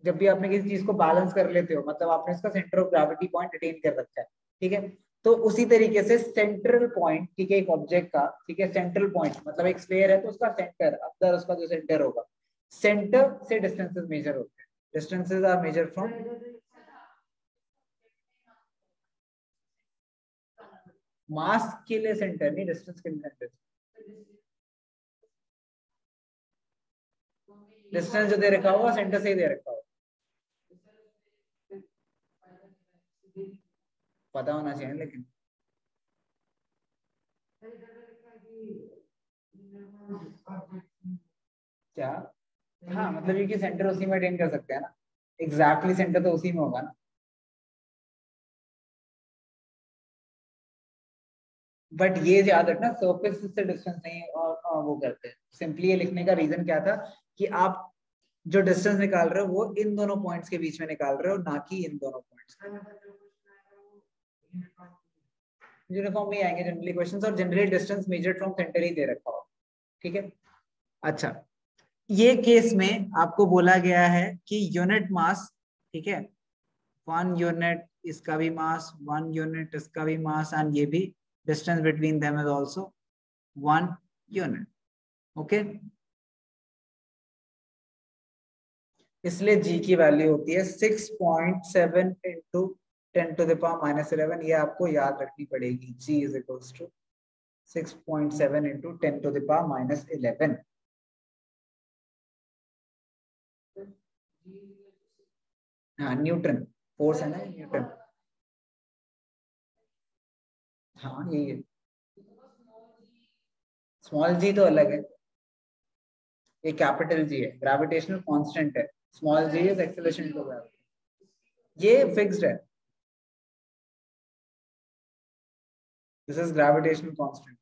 जब भी आपने किसी चीज को बैलेंस कर लेते हो मतलब आपने इसका centre of gravity point attain कर रखा है, ठीक है। तो उसी तरीके से सेंट्रल पॉइंट, ठीक है, एक ऑब्जेक्ट का, ठीक है, सेंट्रल पॉइंट मतलब एक स्फीयर है तो उसका सेंटर, अंदर उसका जो सेंटर होगा, सेंटर से डिस्टेंसेस मेजर होते हैं। डिस्टेंसेस आर मेजर फ्रॉम, मास के लिए सेंटर नहीं, डिस्टेंस के लिए सेंटर। डिस्टेंस जो दे रखा होगा सेंटर से ही दे रखा होगा, पता होना चाहिए लेकिन। क्या? हाँ मतलब ये कि सेंटर उसी में अटेन कर सकते हैं ना, एग्जैक्टली सेंटर तो उसी में होगा ना। बट ये याद रखना सरफेस से डिस्टेंस नहीं और वो करते हैं। सिंपली ये लिखने का रीजन क्या था कि आप जो डिस्टेंस निकाल रहे हो वो इन दोनों पॉइंट्स के बीच में निकाल रहे हो, ना कि इन दोनों पॉइंट्स। यूनिफॉर्म में आएंगे जनरली क्वेश्चंस, और generally distance measured from centre ही दे रखा हो, ठीक है। अच्छा, ये केस में आपको बोला गया है कि यूनिट मास, ठीक है, 1 यूनिट इसका भी मास, 1 यूनिट इसका भी मास, एंड ये भी distance between them is also 1 unit, okay. इसलिए जी की वैल्यू होती है 6.7 इंटू 10⁻⁻11। ये आपको याद रखनी पड़ेगी, जी इज इक्वल्स टू 6.7 इंटू 10⁻⁻11। हाँ न्यूटन, फोर्स है ना न्यूटन। हाँ यही है। स्मॉल जी तो अलग है, ये कैपिटल जी है, ग्रेविटेशनल कांस्टेंट है। Small g is acceleration into gravity, ये फिक्स्ड है। This is gravitational constant.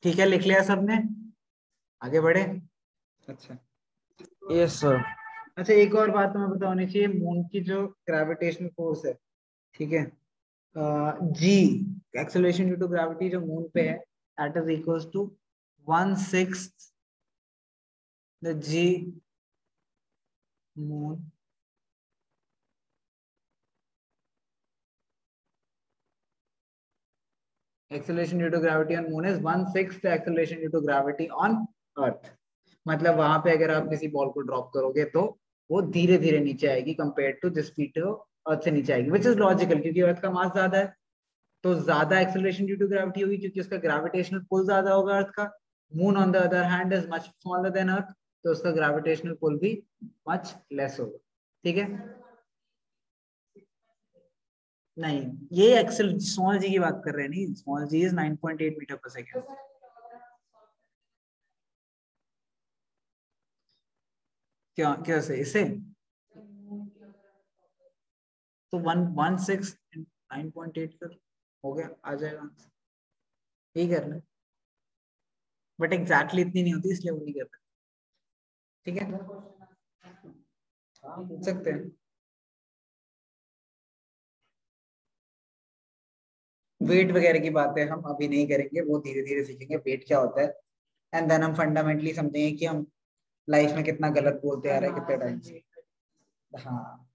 ठीक है, लिख लिया सबने, आगे बढ़े। अच्छा यस सर। अच्छा, एक और बात तुम्हें पता होनी चाहिए, मून की जो ग्रेविटेशनल फोर्स है, ठीक है, g, acceleration due to gravity जो मून पे है, that is equals to 1/6 the g moon acceleration due to gravity on moon is 1/6 the acceleration due to gravity on earth। मतलब वहां पे अगर आप किसी बॉल को ड्रॉप करोगे तो वो धीरे धीरे नीचे आएगी कंपेयर टू जिस स्पीड वो अर्थ से नीचे आएगी, विच इज लॉजिकल, क्योंकि अर्थ का मास ज्यादा है तो ज्यादा एक्सेलरेशन ड्यू टू ग्रेविटी होगी, क्योंकि उसका ग्रेविटेशनल पुल ज्यादा होगा अर्थ का। Moon on the other hand is much smaller than earth, तो उसका ग्रेविटेशनल पुल भी मच लेस होगा। ठीक है, नहीं ये एक्सेल स्मॉल जी की बात कर रहे हैं, नहीं, small g is 9.8 metre per second. क्या कैसे इसे, तो 1/6 9.8 कर हो गया, आ जाएगा, यही करना, बट एग्जैक्टली इतनी नहीं होती इसलिए वो नहीं करते। ठीक है, हाँ पूछ सकते हैं। वेट वगैरह की बातें हम अभी नहीं करेंगे, वो धीरे धीरे सीखेंगे वेट क्या होता है, एंड देन हम फंडामेंटली समझेंगे कि हम लाइफ में कितना गलत बोलते आ रहे हैं कितने टाइम से। हाँ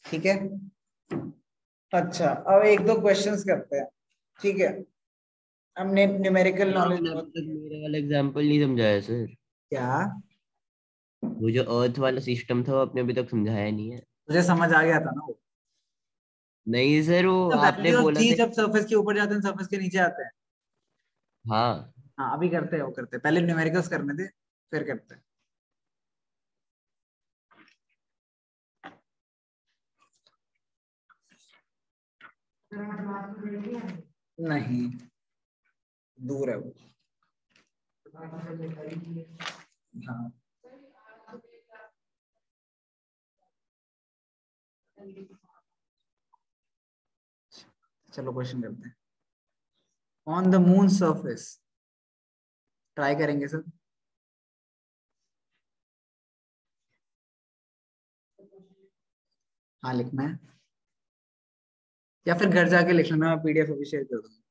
ठीक है। अच्छा अब एक दो क्वेश्चंस करते हैं, ठीक है, हमने न्यूमेरिकल सर नॉलेज आपने अभी बहुत तक की है। मेरा वाला एग्जांपल नहीं समझाया सर। क्या, वो जो अर्थ वाला सिस्टम था वो आपने अभी तक समझाया नहीं है। तुझे समझ आ गया था ना वो, नहीं सर, वो द आपने वैल्यू ऑफ बोला जी था। जब सरफेस के ऊपर जाते हैं सरफेस के नीचे आते हैं। हाँ। हाँ अभी करते हैं, वो करते हैं, पहले न्यूमेरिकल्स करने थे फिर करते हैं। नहीं, दूर है वो। हाँ चलो क्वेश्चन करते हैं। On the moon surface, try करेंगे सर। हाँ लिखना है, या फिर घर जाके लिख लेना, मैं पीडीएफ अभी शेयर कर दूंगा।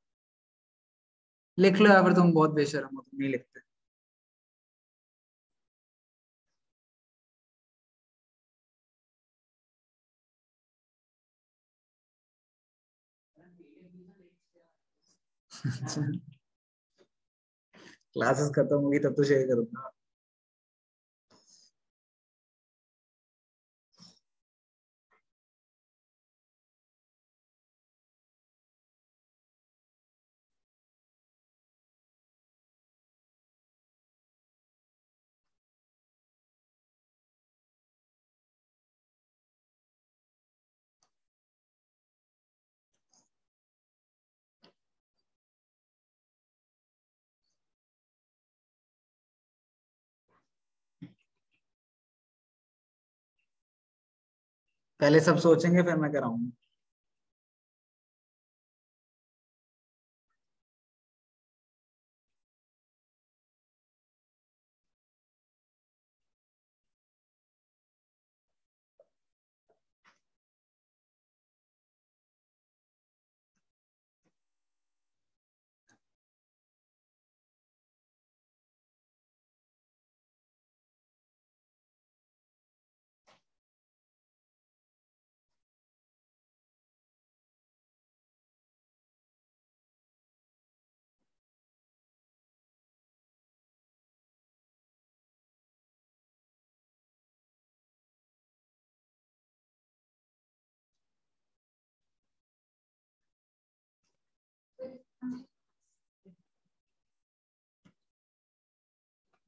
लिख लो, या फिर तुम बहुत बेशर्म हो, तुम नहीं लिखते। क्लासेस खत्म होगी तब तो शेयर करूंगा। पहले सब सोचेंगे फिर मैं कराऊंगा।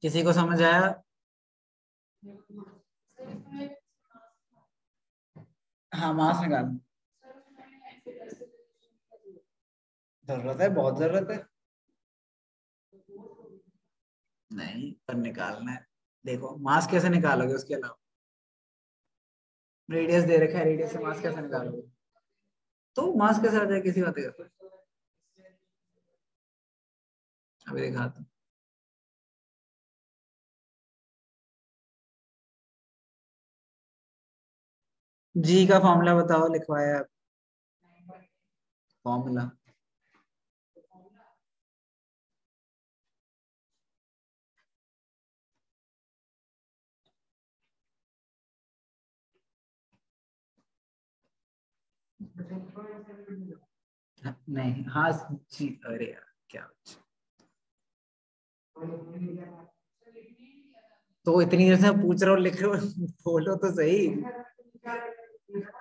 किसी को समझ आया? हाँ मास निकाल, जरूरत है, बहुत जरूरत है। नहीं पर निकालना है। देखो मास कैसे निकालोगे उसके अलावा? रेडियस दे रखा है, रेडियस से मास कैसे निकालोगे? तो मास कैसे आ जाए किसी बात का? अभी दिखाता हूँ। जी का फॉर्मूला बताओ, लिखवाया फॉर्मूला। नहीं हाँ जी, अरे यार क्या तो इतनी देर से पूछ रहा हूँ, लिख रहा हूँ बोलो तो सही।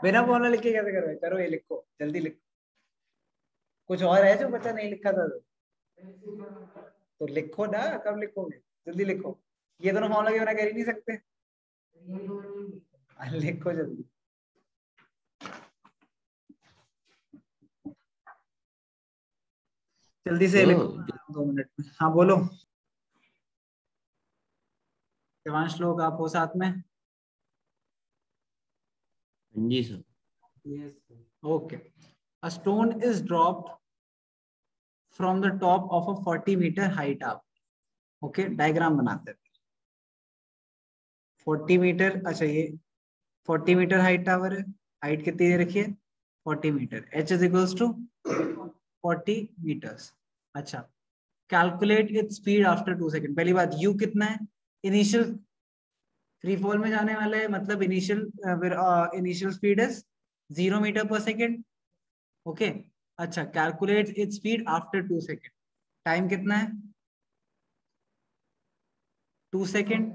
बिना फॉर्मूला लिख के कैसे करो? करो ये, लिखो जल्दी लिखो। कुछ और है जो बच्चा नहीं लिखा था तो लिखो ना, कब लिखोगे? जल्दी लिखो। ये दोनों फॉर्मूला के बिना कर ही नहीं सकते। लिखो जल्दी। जल्दी से लिखो, तो 2 मिनट में। हाँ बोलो। देवांश लोग आप हो साथ में? हाँ जी sir. Yes. Okay. A stone is dropped from the top of a 40-meter high tower. Okay, diagram बनाते हैं। 40 मीटर, अच्छा ये 40 मीटर हाइट टावर है। हाइट कितनी दे रखी है? 40 metre. h is equals to 40 metres. अच्छा, calculate its speed after 2 second. पहली बात, u कितना है? इनिशियल फ्री फॉल में जाने वाला है, मतलब initial speed is 0 metre per second. Okay. अच्छा, calculate its speed after 2 second. Time कितना है? 2 सेकेंड।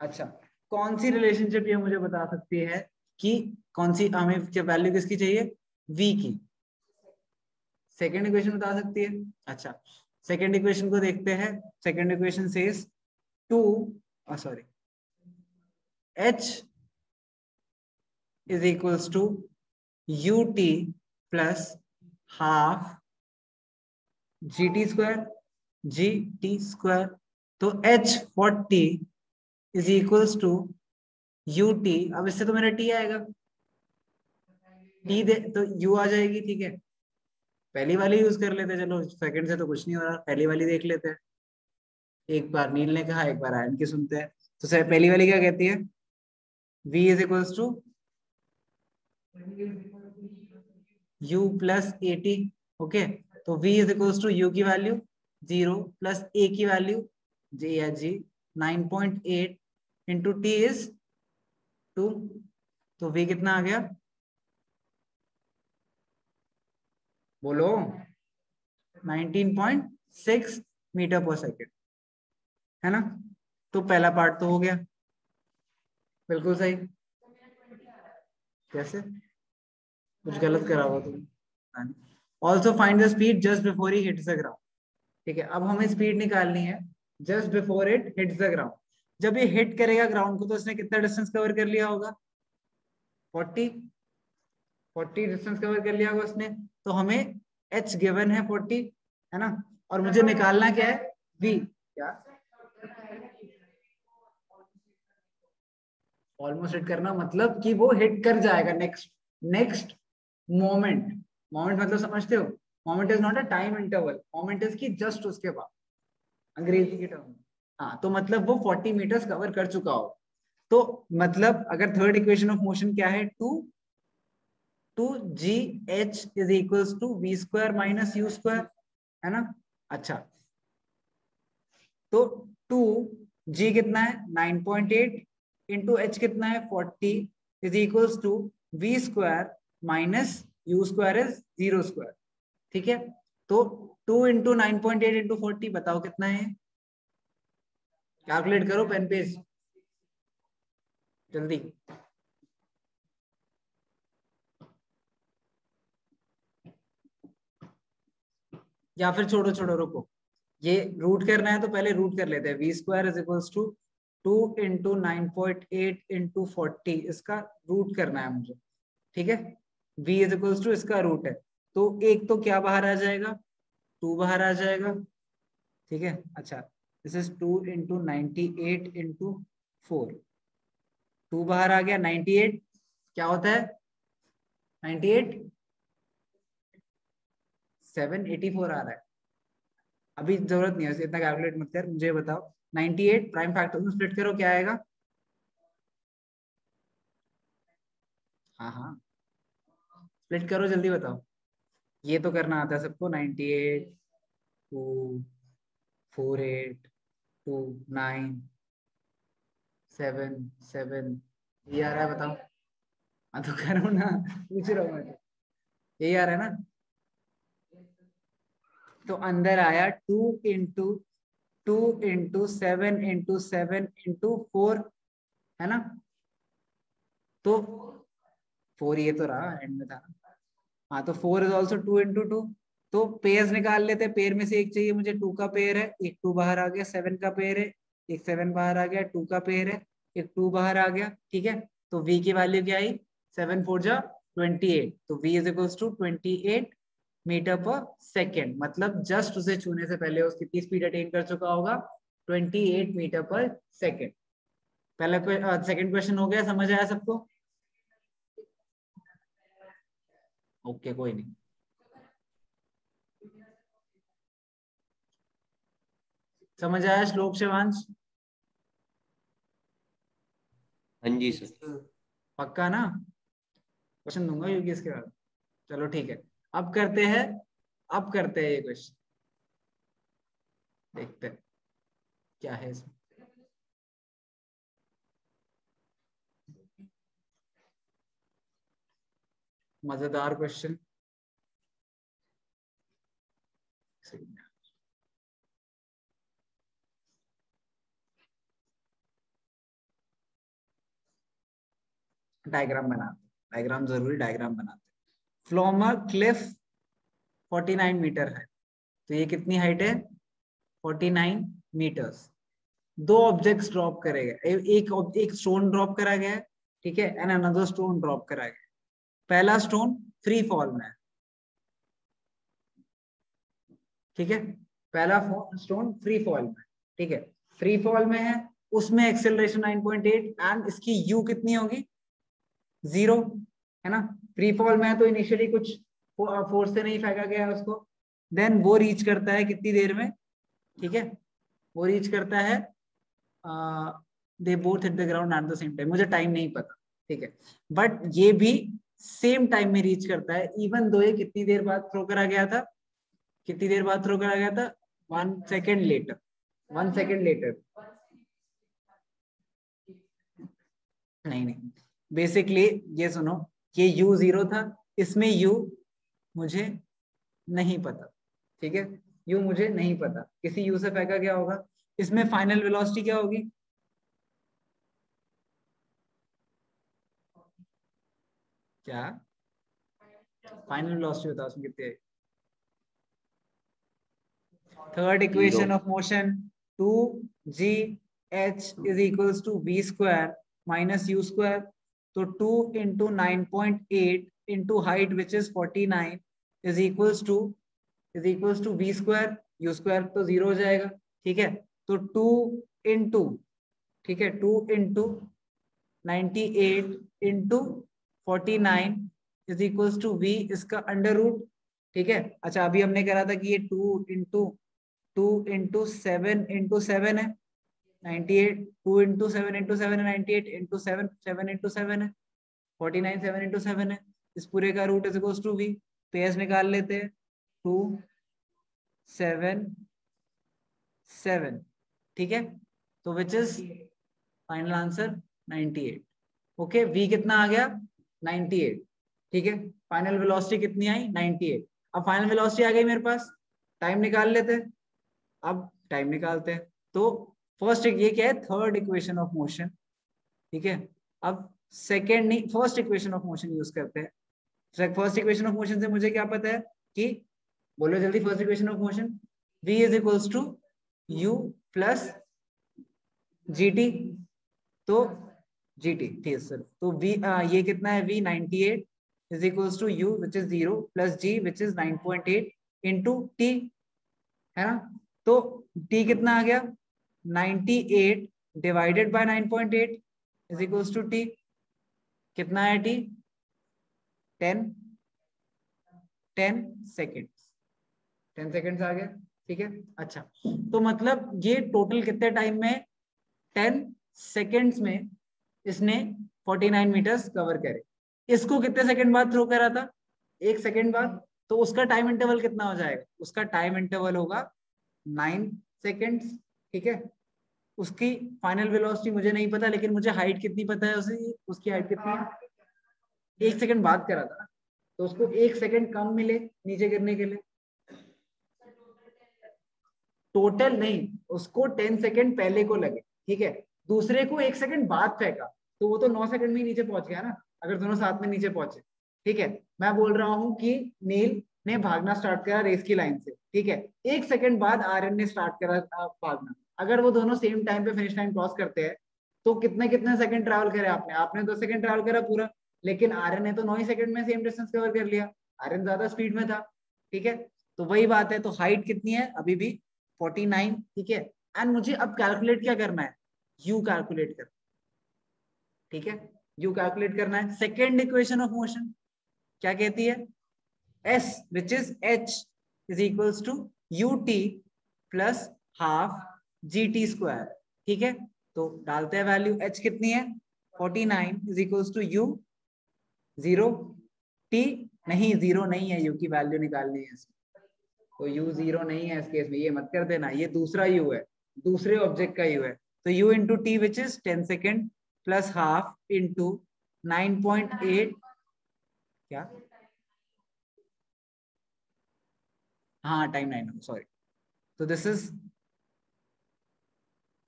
अच्छा, कौन सी रिलेशनशिप ये मुझे बता सकती है कि कौन सी हमें वैल्यू किसकी चाहिए? v की। सेकेंड इक्वेशन बता सकती है? अच्छा, सेकेंड इक्वेशन को देखते हैं। Second equation says 2 sorry h is equals to ut plus half gt square। तो h 40 is equals to ut। अब इससे तो मेरा t आएगा, t दे तो u आ जाएगी। ठीक है, पहली वाली यूज कर लेते हैं। चलो सेकंड से तो कुछ नहीं हो रहा, पहली वाली देख लेते हैं। एक बार नील ने कहा, एक बार आयन की सुनते हैं। तो सर पहली वाली क्या कहती है? v is equals to u plus a t. Okay, तो v is equals to u की वैल्यू 0 प्लस a की वैल्यू जी या जी 9.8 इंटू टी इज 2। तो v कितना आ गया? बोलो। 19.6 मीटर पर सेकेंड, है ना? तो पहला पार्ट तो हो गया, बिल्कुल सही। कैसे? कुछ गलत करा हुआ तुम? Also find the speed just before he hits the ground. ठीक है, अब हमें स्पीड निकालनी है just before it hits the ground. जब ये हिट करेगा ग्राउंड को तो इसने कितना डिस्टेंस कवर कर लिया होगा? 40 डिस्टेंस कवर कर लिया होगा उसने। तो हमें h गिवन है 40, है ना? और मुझे निकालना क्या है? v। क्या? ऑलमोस्ट हिट करना मतलब कि वो हिट कर जाएगा नेक्स्ट नेक्स्ट मोमेंट। मोमेंट मतलब समझते हो? Moment is not a time interval, moment is की जस्ट उसके बाद, अंग्रेजी की टर्म। हाँ, तो मतलब वो 40 मीटर्स कवर कर चुका हो। तो मतलब अगर थर्ड इक्वेशन ऑफ मोशन क्या है? 2 g h is equals to v square minus u square, है ना? अच्छा, तो 2 जी कितना है? 9.8 इंटू एच कितना है? 40 is equals to v square minus u square is 0 square. ठीक है, तो 2 इंटू 9.8 इंटू 40 बताओ कितना है? कैलकुलेट करो पेन पेज जल्दी। या फिर छोड़ो छोड़ो रुको, ये रूट करना है तो पहले रूट कर लेते हैं। V square is equals to 2 into 9.8 into 40, इसका रूट करना है मुझे, ठीक है। v इज इक्वल्स टू इसका रूट है, तो एक तो क्या बाहर आ जाएगा, 2 बाहर आ जाएगा, ठीक है। अच्छा, दिस इज 2 इंटू 98 इंटू 4, 2 बाहर आ गया, 98 क्या होता है, 98 784 आ रहा है। अभी जरूरत नहीं है इतना कैलकुलेट मत कर, मुझे बताओ 98 प्राइम फैक्टर में स्प्लिट करो क्या आएगा। हाँ हाँ स्प्लिट करो जल्दी बताओ, ये तो करना आता है सबको। 98 2 48 2 9 7 7 ये आ रहा है बताओ। हाँ तो करो ना, पूछ रहा हूँ मैं, यही आ रहा है ना। तो अंदर आया 2 इंटू 7 इंटू 4 है ना। तो 4 ये तो रहा एंड में था। हाँ तो 4 इज ऑल्सो 2 इंटू 2। तो पेयर्स निकाल लेते हैं, पेयर में से एक चाहिए मुझे, 2 का पेयर है, एक 2 बाहर आ गया, 7 का पेयर है, एक 7 बाहर आ गया, 2 का पेयर है, एक 2 बाहर आ गया, ठीक है। तो v की वैल्यू क्या आई, 7 4 जा 28, तो v is equals to 28 metre per second, मतलब जस्ट उसे छूने से पहले उस कितनी स्पीड अटेन कर चुका होगा, 28 मीटर पर सेकेंड। पहला सेकेंड क्वेश्चन हो गया, समझ आया सबको। ओके कोई नहीं। समझ आया श्लोक शिवांश, हाँ जी सर। पक्का ना। क्वेश्चन दूंगा योगी इसके बाद, चलो ठीक है। अब करते हैं, अब करते हैं ये क्वेश्चन, देखते हैं क्या है इसमें। मजेदार क्वेश्चन, डायग्राम बनाते, डायग्राम जरूरी, डायग्राम बनाते। फ्लोमर क्लिफ 49 मीटर है, तो ये कितनी हाइट है, 49 मीटर्स। दो ऑब्जेक्ट्स ड्रॉप करेगा, एक स्टोन ड्रॉप करा गया है, ठीक है, एंड अनदर स्टोन ड्रॉप करा गया है। पहला स्टोन फ्री फॉल में है, ठीक है, पहला स्टोन फ्री फॉल में, ठीक है, फ्री फॉल में है, उसमें एक्सेलरेशन 9.8 एंड इसकी यू कितनी होगी, 0, है ना। फ्री फॉल में है तो इनिशियली कुछ फोर्स से नहीं फेंका गया है उसको, देन वो रीच करता है कितनी देर में, ठीक है, वो रीच करता है, they both hit the ground at the same time, मुझे टाइम नहीं पता, ठीक है, बट ये भी सेम टाइम में रीच करता है, इवन दो ये कितनी देर बाद थ्रो करा गया था, कितनी देर बाद थ्रो करा गया था, 1 सेकेंड लेटर, 1 सेकेंड लेटर, नहीं नहीं, बेसिकली ये सुनो, ये u 0 था, इसमें u मुझे नहीं पता, ठीक है, u मुझे नहीं पता, किसी u से फेंका गया होगा, इसमें फाइनल वेलोसिटी क्या होगी, क्या फाइनल वेलोसिटी बताओ उसमें कितनी है। Third equation of motion 2gh is equals to v square minus u square, तो 2 into 9.8 into height which is 49 is equals to v square, u square तो 0 हो जाएगा, ठीक है, तो 2 into, ठीक है, 2 into 98 into 49 is equals to v, इसका अंडर रूट, ठीक है। अच्छा अभी हमने करा था कि ये 2 इंटू 7 है 98, 2 इंटू 7 है 98 इंटू 7 इंटू 7 है 49, 7 इंटू 7 है, इस पूरे का root is equals to v, pairs निकाल लेते हैं, 2 7 7, ठीक है, तो which is final answer 98। Okay v कितना आ गया 98, ठीक है, फाइनल वेलोसिटी कितनी आई 98। अब फाइनल वेलोसिटी आ गई मेरे पास, टाइम निकाल लेते हैं, अब टाइम निकालते हैं। तो फर्स्ट ये क्या है, थर्ड इक्वेशन ऑफ मोशन, ठीक है। अब सेकेंड नहीं, first equation of motion use करते हैं। फर्स्ट इक्वेशन ऑफ मोशन से मुझे क्या पता है कि, बोलो जल्दी, first equation of motion v is equals to u plus gt, तो gt ठीक है सर। तो v ये कितना है, v 98 is equals to u which is 0 plus g which is 9.8 into t, है ना। तो t कितना आ गया, 98 divided by 9.8 is equals to t, कितना है t, 10 सेकेंड्स, 10 सेकेंड्स आ गया, ठीक है। अच्छा, तो मतलब ये टोटल कितने टाइम में, 10 सेकेंड्स में इसने 49 मीटर्स कवर करे। इसको कितने सेकंड बाद थ्रो करा था, 1 सेकंड बाद, तो उसका टाइम इंटरवल कितना हो जाएगा, उसका टाइम इंटरवल होगा 9 सेकेंड्स, ठीक है। उसकी फाइनल वेलोसिटी मुझे नहीं पता, लेकिन मुझे हाइट कितनी पता है, उसकी हाइट कितनी है, 1 सेकंड बाद करा था, तो उसको 1 सेकंड कम मिले नीचे गिरने के लिए। टोटल नहीं, उसको 10 सेकंड पहले को लगे, ठीक है। दूसरे को 1 सेकंड बाद फेंका, तो वो तो 9 सेकंड में नीचे पहुंच गया ना, अगर दोनों साथ में नीचे पहुंचे, ठीक है। मैं बोल रहा हूं कि नील ने भागना स्टार्ट करा रेस की लाइन से, ठीक है। 1 सेकंड बाद आर्यन ने स्टार्ट करा भागना। अगर वो दोनों सेम टाइम पे फिनिश लाइन क्रॉस करते हैं, तो कितने कितने सेकंड ट्रैवल करे आपने 2 सेकंड ट्रैवल करा पूरा, लेकिन आर्यन ने तो 9 ही सेकंड में सेम डिस्टेंस कवर कर लिया, आर्यन ज्यादा स्पीड में था, ठीक है। तो वही बात है, तो हाइट कितनी है अभी भी 49, ठीक है। एंड मुझे अब कैलकुलेट क्या करना है, u कैलकुलेट करना, ठीक है। u कैलकुलेट करना है। सेकेंड इक्वेशन ऑफ मोशन क्या कहती है, s which is h is equals to ut plus half gt square, ठीक है। तो डालते हैं वैल्यू, h कितनी है 49 is equals to u 0 t, नहीं 0 नहीं है, u की वैल्यू निकालनी है इसमें, तो u 0 नहीं है इस केस में, ये मत कर देना, ये दूसरा u है, दूसरे ऑब्जेक्ट का u है। तो u into T which is 10 second plus half into 9.8, क्या, हाँ टाइम 9, सॉरी। तो this is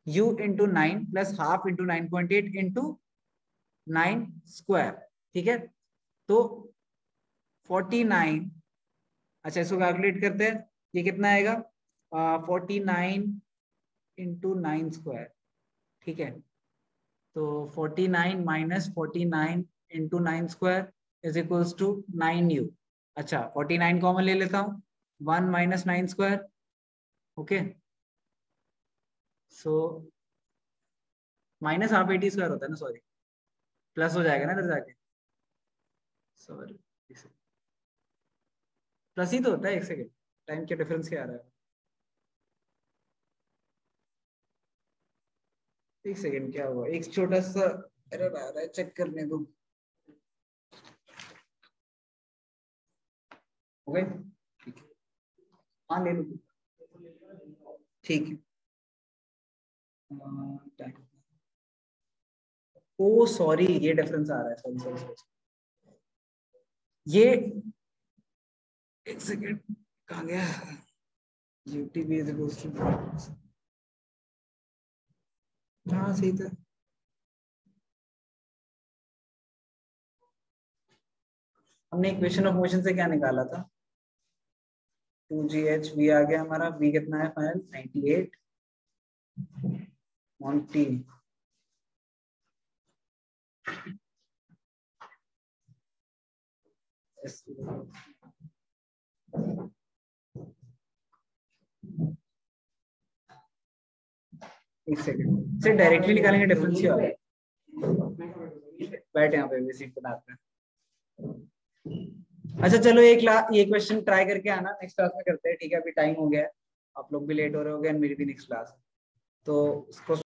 u into 9 plus half into 9.8 into 9 square, ठीक है। तो 49, अच्छा इसको कैलकुलेट करते हैं, ये कितना आएगा 49 इंटू 9 स्क्वायर, ठीक है। तो 49 minus 49 into 9 square is equals to 9u। अच्छा 49 कॉमन ले लेता हूँ, 1 minus 9 square, okay. So minus half 80 square होता है ना, सॉरी प्लस हो जाएगा ना इधर जाके, सॉरी प्लस ही तो होता है, 1 सेकेंड, टाइम के डिफरेंस क्या आ रहा है, 1 सेकेंड क्या हुआ, एक छोटा सा एरर आ रहा है, चेक करने दो, ओके ठीक है, हाँ ले लो, ठीक है। ओ सॉरी ये डिफरेंस आ रहा है, सॉरी सॉरी सॉरी, ये 1 सेकेंड कहाँ गया, UTB इज इक्वल्स टू, हाँ सही था। हमने इक्वेशन ऑफ मोशन से क्या निकाला था, 2gh, v आ गया हमारा, v कितना है फाइनल 98 on t, एक सेकेंड से डायरेक्टली निकालेंगे, डिफरेंस क्या होगा, बैठ यहाँ पे भी सीट बनाते हैं। अच्छा चलो ये क्वेश्चन ट्राई करके आना, नेक्स्ट क्लास में करते हैं, ठीक है। अभी टाइम हो गया है, आप लोग भी लेट हो रहे हो गए, मेरी भी नेक्स्ट क्लास, तो इसको